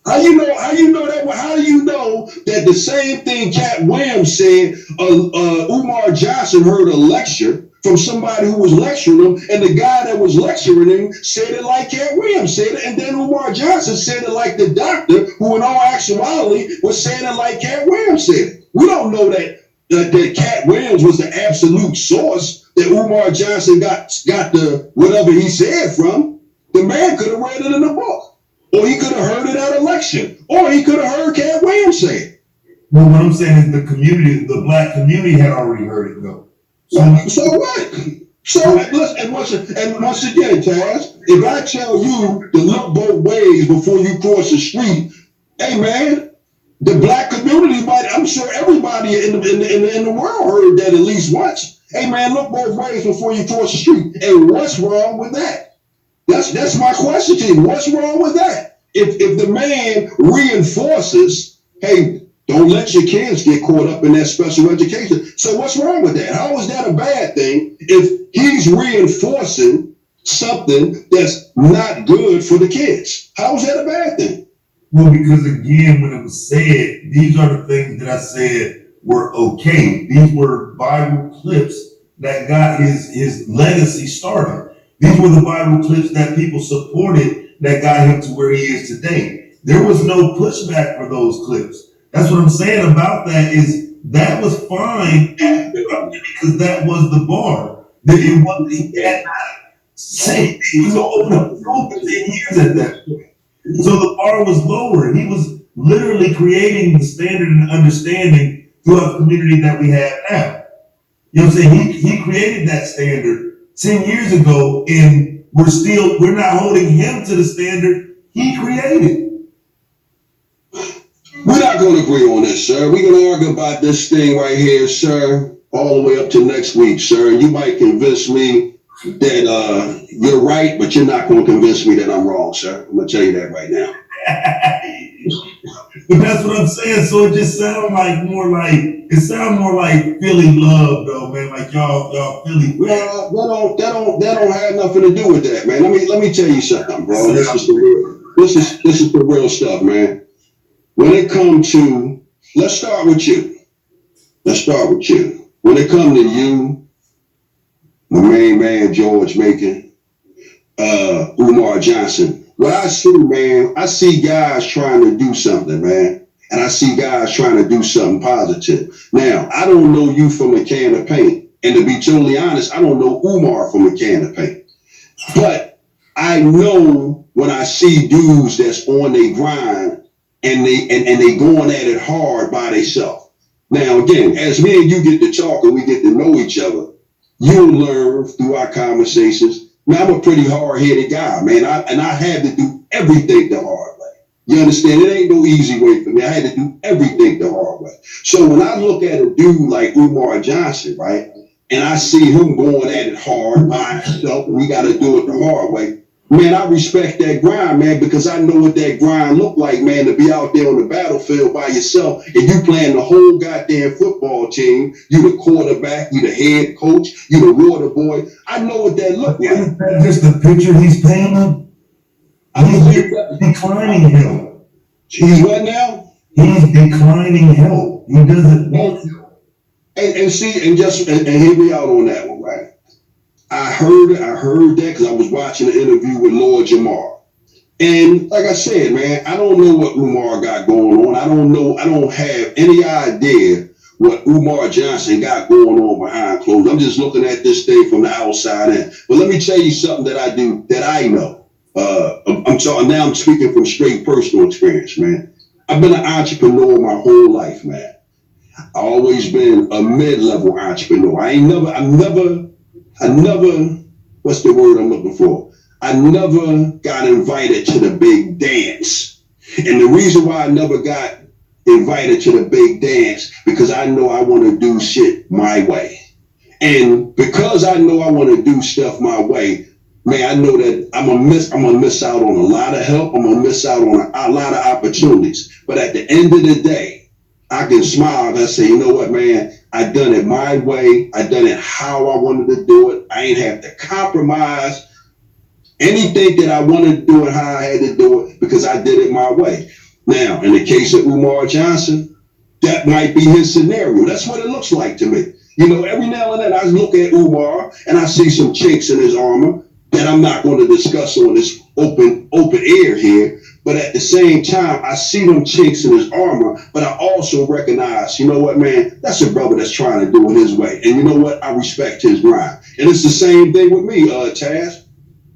How do you know that? How do you know that the same thing Cat Williams said, Umar Johnson heard a lecture from somebody who was lecturing him, and the guy that was lecturing him said it like Cat Williams said it, and then Umar Johnson said it like the doctor, who in all actuality was saying it like Cat Williams said it. We don't know that Cat Williams was the absolute source that Umar Johnson got the whatever he said from. The man could have read it in a book, or he could have heard it at a lecture, or he could have heard Cat Williams say it. Well, what I'm saying is the black community had already heard it though. So what? And once again, Taz, if I tell you to look both ways before you cross the street, hey man, the black community I'm sure everybody in the world heard that at least once. Hey man, look both ways before you cross the street. And what's wrong with that? That's my question to you. What's wrong with that? If the man reinforces, hey, don't let your kids get caught up in that special education. So what's wrong with that? How is that a bad thing if he's reinforcing something that's not good for the kids? How is that a bad thing? Well, because again, when it was said, these are the things that I said were okay. These were Bible clips that got his legacy started. These were the Bible clips that people supported that got him to where he is today. There was no pushback for those clips. That's what I'm saying about that is that was fine because that was the bar. That it wasn't, he had not said he was going to open up the school for 10 years at that point. So the bar was lower. He was literally creating the standard and understanding throughout the community that we have now. You know what I'm saying? He created that standard 10 years ago, and we're not holding him to the standard he created. We're not going to agree on this, sir. We're going to argue about this thing right here, sir, all the way up to next week, sir. And you might convince me that you're right, but you're not going to convince me that I'm wrong, sir. I'm going to tell you that right now. But that's what I'm saying. So it just sounds more like Philly love, though, man. Like y'all Philly. Well, that don't have nothing to do with that, man. Let me tell you something, bro. This is the real stuff, man. When it comes to, let's start with you. When it comes to you, my main man, George Macon, Umar Johnson, what I see, man, I see guys trying to do something, man. And I see guys trying to do something positive. Now, I don't know you from a can of paint. And to be totally honest, I don't know Umar from a can of paint. But I know when I see dudes that's on their grind and they going at it hard by themselves. Now, again, as me and you get to talk and we get to know each other, you'll learn through our conversations. Man, I'm a pretty hard-headed guy, man. I had to do everything the hard way. You understand? It ain't no easy way for me. I had to do everything the hard way. So when I look at a dude like Umar Johnson, right, and I see him going at it hard by himself, and we got to do it the hard way, man, I respect that grind, man, because I know what that grind look like, man, to be out there on the battlefield by yourself and you playing the whole goddamn football team. You the quarterback, you the head coach, you the water boy. I know what that look like. Isn't that just the picture he's painting? He's declining help. He's what now? He's declining help. He doesn't want help. And see, and hear me out on that one, right? I heard that because I was watching an interview with Lord Jamar. And like I said, man, I don't know what Umar got going on. I don't have any idea what Umar Johnson got going on behind closed. I'm just looking at this thing from the outside in. But let me tell you something that I know. I'm speaking from straight personal experience, man. I've been an entrepreneur my whole life, man. I've always been a mid-level entrepreneur. I never, what's the word I'm looking for? I never got invited to the big dance. And the reason why I never got invited to the big dance, because I know I want to do shit my way. And because I know I want to do stuff my way, man, I know that I'm gonna miss out on a lot of help. I'm gonna miss out on a lot of opportunities. But at the end of the day, I can smile and I say, you know what, man, I done it my way. I done it how I wanted to do it. I ain't have to compromise anything that I wanted to do and how I had to do it because I did it my way. Now, in the case of Umar Johnson, that might be his scenario. That's what it looks like to me. You know, every now and then I look at Umar and I see some chinks in his armor that I'm not going to discuss on this open air here. But at the same time, I see them chinks in his armor, but I also recognize, you know what, man, that's a brother that's trying to do it his way. And you know what? I respect his grind. And it's the same thing with me, Taz.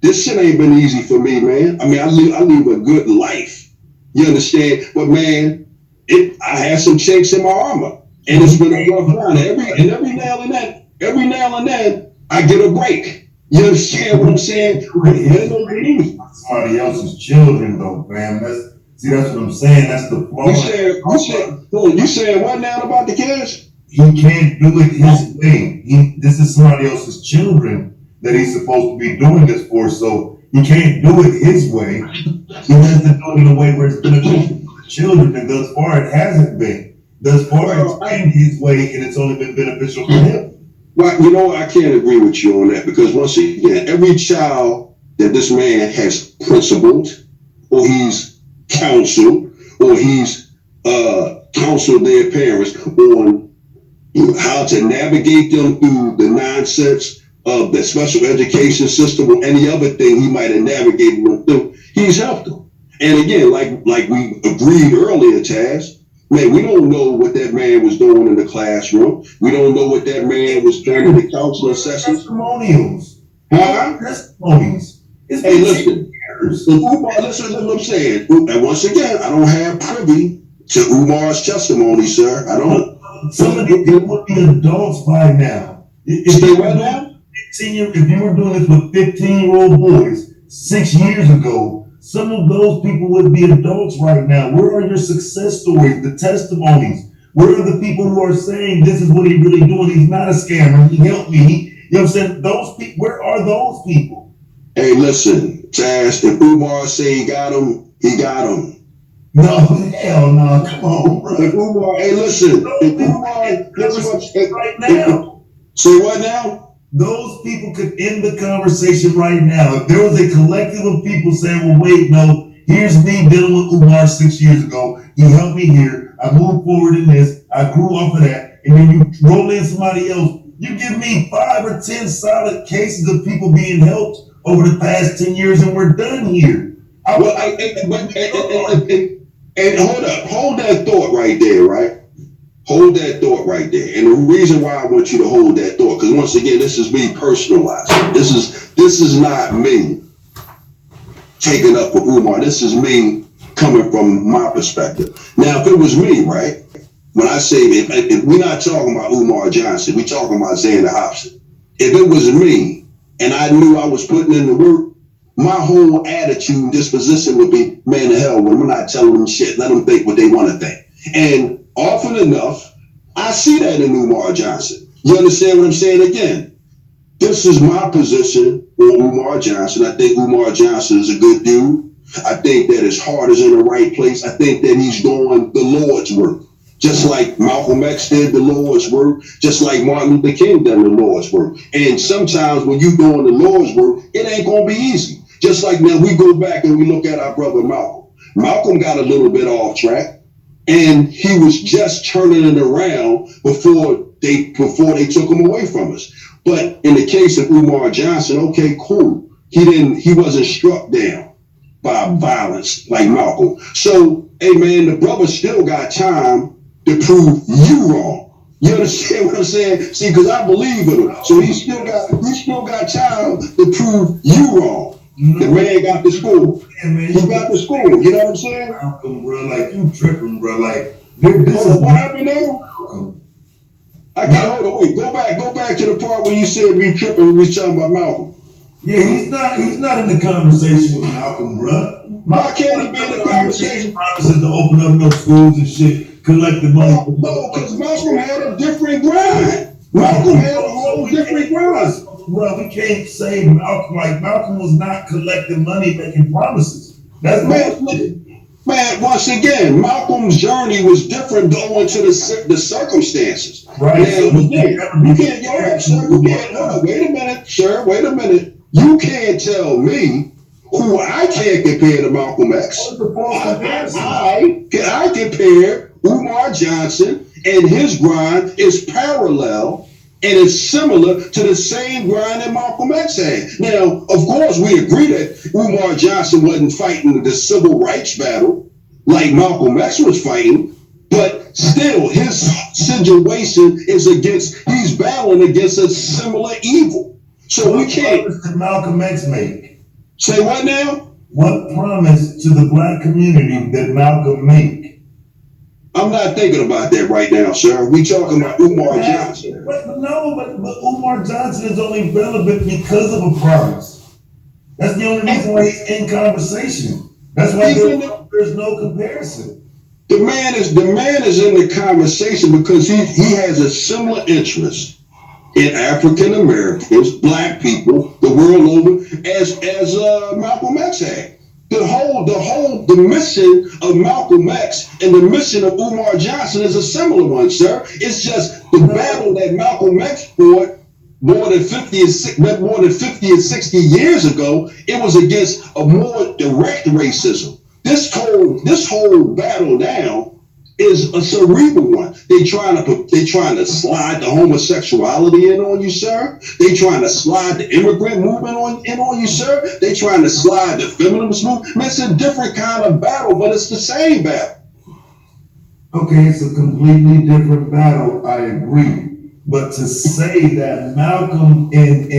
This shit ain't been easy for me, man. I mean, I live a good life. You understand? But man, I had some chinks in my armor. And it's been a rough grind. Every now and then, I get a break. You understand what I'm saying? Somebody else's children, though, man. That's what I'm saying. That's the flaw. You saying what now about the kids? He can't do it his way. This is somebody else's children that he's supposed to be doing this for, so he can't do it his way. He has to do it in a way where it's beneficial for the children, and thus far it hasn't been. Thus far it's been his way, and it's only been beneficial for him. Well, you know, I can't agree with you on that because once again, every child that this man has principled or he's counseled or he's counseled their parents on how to navigate them through the nonsense of the special education system or any other thing he might have navigated them through, he's helped them. And again, like we agreed earlier, Taz, man, we don't know what that man was doing in the classroom. We don't know what that man was doing in the counseling sessions. Testimonials. Huh? Testimonies. Hey, listen. Listen to what I'm saying. And once again, I don't have privy to Umar's testimony, sir. I don't. Some of these people would be adults by now. If you were doing this with 15-year-old boys 6 years ago, some of those people would be adults right now. Where are your success stories, the testimonies? Where are the people who are saying this is what he's really doing? He's not a scammer. He helped me. You know what I'm saying? Those people, where are those people? Hey, listen, Taz, if Umar say he got him, he got him. No, hell no. Come on, bro. If Umar, hey, listen. If Umar, right now. Say what now? Those people could end the conversation right now. If there was a collective of people saying, well, wait, no, here's me dealing with Umar 6 years ago. He helped me here. I moved forward in this. I grew off of that. And then you roll in somebody else. You give me 5 or 10 solid cases of people being helped over the past 10 years and we're done here. And hold that thought right there, right? Hold that thought right there. And the reason why I want you to hold that thought, because once again, this is me personalized. This is not me taking up for Umar. This is me coming from my perspective. Now, if it was me, right? When I say, if we're not talking about Umar Johnson, we're talking about Xander Hobson. If it was me and I knew I was putting in the work, my whole attitude and disposition would be, man, the hell with them. I'm not telling them shit. Let them think what they want to think. And often enough, I see that in Umar Johnson. You understand what I'm saying? Again, this is my position on Umar Johnson. I think Umar Johnson is a good dude. I think that his heart is in the right place. I think that he's doing the Lord's work. Just like Malcolm X did the Lord's work, just like Martin Luther King did the Lord's work. And sometimes when you're doing the Lord's work, it ain't going to be easy. Just like now we go back and we look at our brother Malcolm. Malcolm got a little bit off track, and he was just turning it around before they took him away from us. But in the case of Umar Johnson, okay, cool. He wasn't struck down by violence like Malcolm. So, hey man, the brother still got time to prove you wrong. You understand what I'm saying? See, because I believe in him. So he still got time to prove you wrong. The man got the school. Yeah, man, he got the school. You know what I'm saying? Malcolm, bro, like you tripping, bro. Like this is what happened now? I can't hold on. Wait, go back to the part where you said we tripping when we talking about Malcolm. Yeah, he's not in the conversation with Malcolm, bro. Why can't he be in the conversation? Promises to open up no schools and shit, collect the money. No, because Malcolm had a different grind. Malcolm had a whole different grind. Bro, we can't say Malcolm, like Malcolm was not collecting money, making promises. That's man, once again, Malcolm's journey was different going to the circumstances. Right. You can't, wait a minute. You can't tell me who I can't compare to Malcolm X. I compare Umar Johnson, and his grind is parallel and it's similar to the same grind that Malcolm X had. Now, of course, we agree that Umar Johnson wasn't fighting the civil rights battle like Malcolm X was fighting, but still, his situation is he's battling against a similar evil. So we can't. What promise did Malcolm X make? Say what now? What promise to the black community did Malcolm make? I'm not thinking about that right now, sir. We talking about Umar Johnson. But Umar Johnson is only relevant because of a promise. That's the only reason why he's in conversation. That's why there's no comparison. The man is in the conversation because he has a similar interest in African Americans, black people, the world over, as Malcolm X had. The mission of Malcolm X and the mission of Umar Johnson is a similar one, sir. It's just the battle that Malcolm X fought more than 50 and 60 years ago. It was against a more direct racism. This whole battle now is a cerebral one. They trying to slide the homosexuality in on you, sir. They trying to slide the immigrant movement in on you, sir. They trying to slide the feminist movement. It's a different kind of battle, but it's the same battle. Okay, it's a completely different battle. I agree, but to say that Malcolm and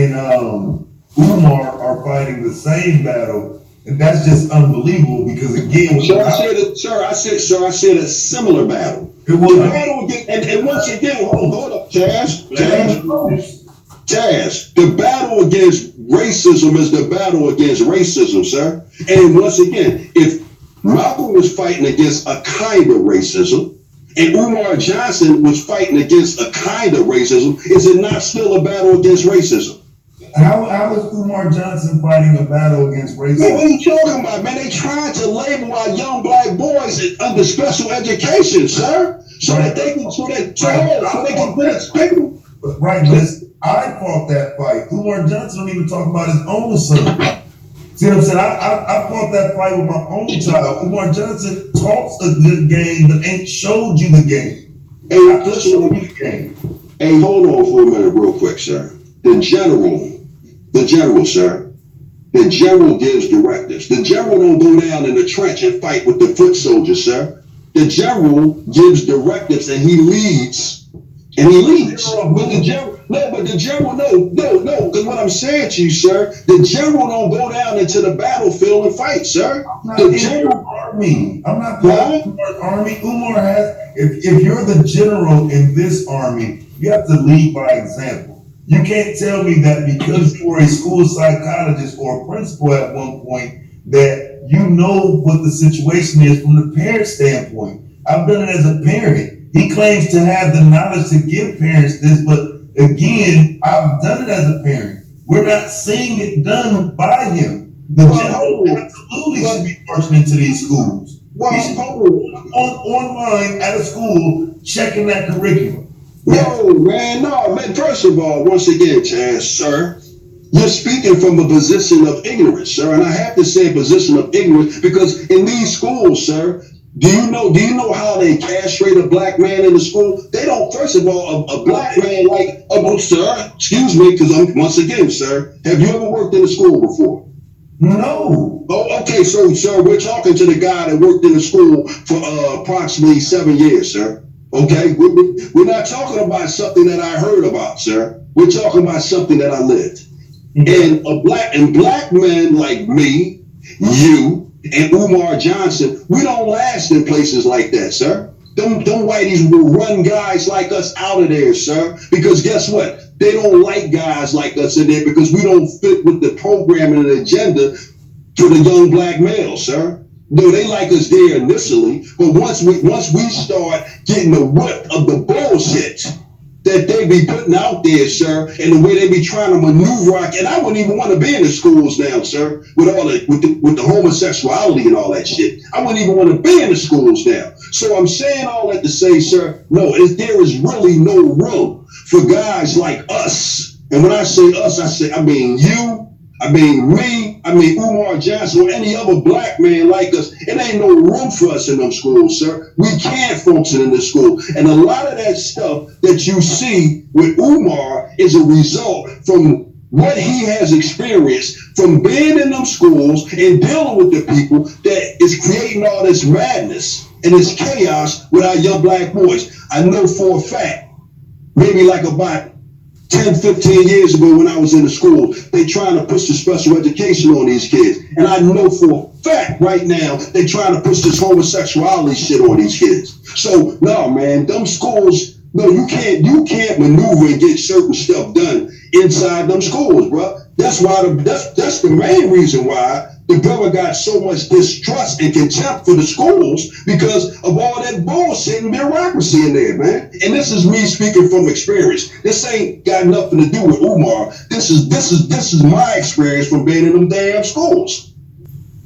Umar are fighting the same battle. And that's just unbelievable because again, I said a similar battle. It was a battle against, and once again, hold up, Taz. The battle against racism is the battle against racism, sir. And once again, if Malcolm was fighting against a kind of racism, and Umar Johnson was fighting against a kind of racism, is it not still a battle against racism? How is Umar Johnson fighting a battle against racism? Man, what are you talking about, man? They trying to label our young black boys under special education, sir, so that they can people. Right, listen, I fought that fight. Umar Johnson don't even talk about his own son. See what I'm saying? I fought that fight with my own child. Umar Johnson talks a good game, but ain't showed you the game. I just showed you the game. Hey, hold on for a minute real quick, sir. The general, sir. The general gives directives. The general don't go down in the trench and fight with the foot soldiers, sir. The The general gives directives and he leads. And he leads. But the general, no, because what I'm saying to you, sir, the general don't go down into the battlefield and fight, sir. The general army. I'm not part of the army. Umar has, if you're the general in this army, you have to lead by example. You can't tell me that because you were a school psychologist or a principal at one point that you know what the situation is from the parent standpoint. I've done it as a parent. He claims to have the knowledge to give parents this, but again, I've done it as a parent. We're not seeing it done by him. The general absolutely should be marching into these schools. He should be online at a school checking that curriculum. No, man. First of all, once again, Chaz, sir, you're speaking from a position of ignorance, sir. And I have to say a position of ignorance because in these schools, sir, do you know how they castrate a black man in the school? They don't, first of all, a black man like, sir, excuse me, because once again, sir, have you ever worked in a school before? No. Oh, okay, so, sir, we're talking to the guy that worked in the school for approximately 7 years, sir. Okay, we're not talking about something that I heard about, sir. We're talking about something that I lived. And black men like me, you, and Umar Johnson, we don't last in places like that, sir. Them whiteys will run guys like us out of there, sir. Because guess what? They don't like guys like us in there because we don't fit with the program and the agenda for the young black males, sir. No, they like us there initially, but once we start getting the whip of the bullshit that they be putting out there, sir, and the way they be trying to maneuver, and I wouldn't even want to be in the schools now, sir, with all with the homosexuality and all that shit. I wouldn't even want to be in the schools now. So I'm saying all that to say, sir, no, there is really no room for guys like us. And when I say us, I mean you, I mean me, I mean Umar Johnson, or any other black man like us. It ain't no room for us in them schools, sir. We can't function in the school. And a lot of that stuff that you see with Umar is a result from what he has experienced from being in them schools and dealing with the people that is creating all this madness and this chaos with our young black boys. I know for a fact, maybe like about 10, 15 years ago when I was in the school, they trying to push the special education on these kids. And I know for a fact right now, they trying to push this homosexuality shit on these kids. So, no, man, them schools, no, you can't maneuver and get certain stuff done inside them schools, bro. That's why that's the main reason why the brother got so much distrust and contempt for the schools, because of all that bullshit and bureaucracy in there, man. And this is me speaking from experience. This ain't got nothing to do with Umar. This is my experience from being in them damn schools.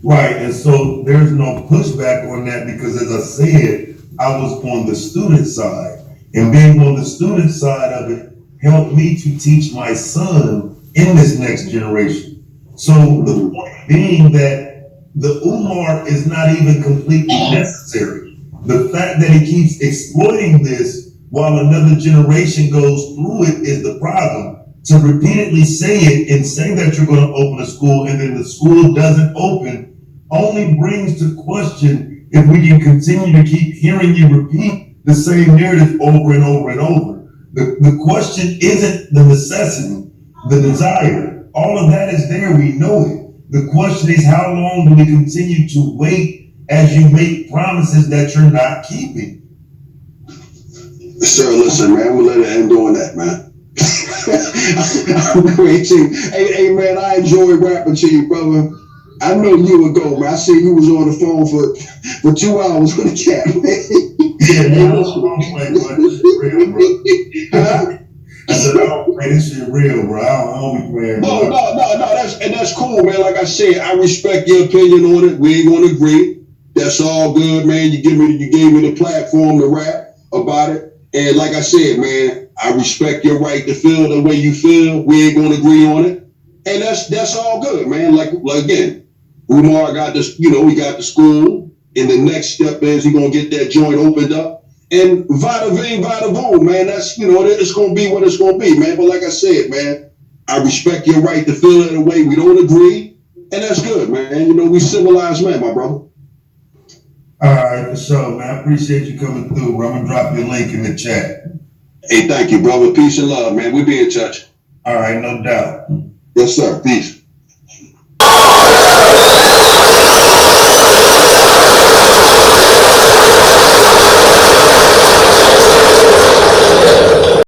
Right, and so there's no pushback on that because, as I said, I was on the student side, and being on the student side of it helped me to teach my son in this next generation. So the point being that the Umar is not even completely necessary. The fact that he keeps exploiting this while another generation goes through it is the problem. To repeatedly say it and say that you're going to open a school and then the school doesn't open only brings to question if we can continue to keep hearing you repeat the same narrative over and over and over. The question isn't the necessity, the desire. All of that is there, we know it. The question is, how long do we continue to wait as you make promises that you're not keeping? Sir, listen, man, we'll let it end on that, man. Hey, man, I enjoy rapping to you, brother. I know you ago, man. I see you was on the phone for 2 hours with a cat, man. Yeah, man, I don't play, but this shit real, bro. I said, I don't play this shit real, bro. I don't be playing. No, that's cool, man. Like I said, I respect your opinion on it. We ain't gonna agree. That's all good, man. You gave me the platform to rap about it. And like I said, man, I respect your right to feel the way you feel. We ain't gonna agree on it. And that's all good, man. Like again, Umar got this, he got the school, and the next step is he gonna get that joint opened up. And vada ving, vada voom, man. That's, it's gonna be what it's gonna be, man. But like I said, man, I respect your right to feel it in a way we don't agree, and that's good, man. We civilized men, my brother. All right, for sure, man. I appreciate you coming through, bro. I'm gonna drop your link in the chat. Hey, thank you, brother. Peace and love, man. We be in touch. All right, no doubt. Yes, sir. Peace.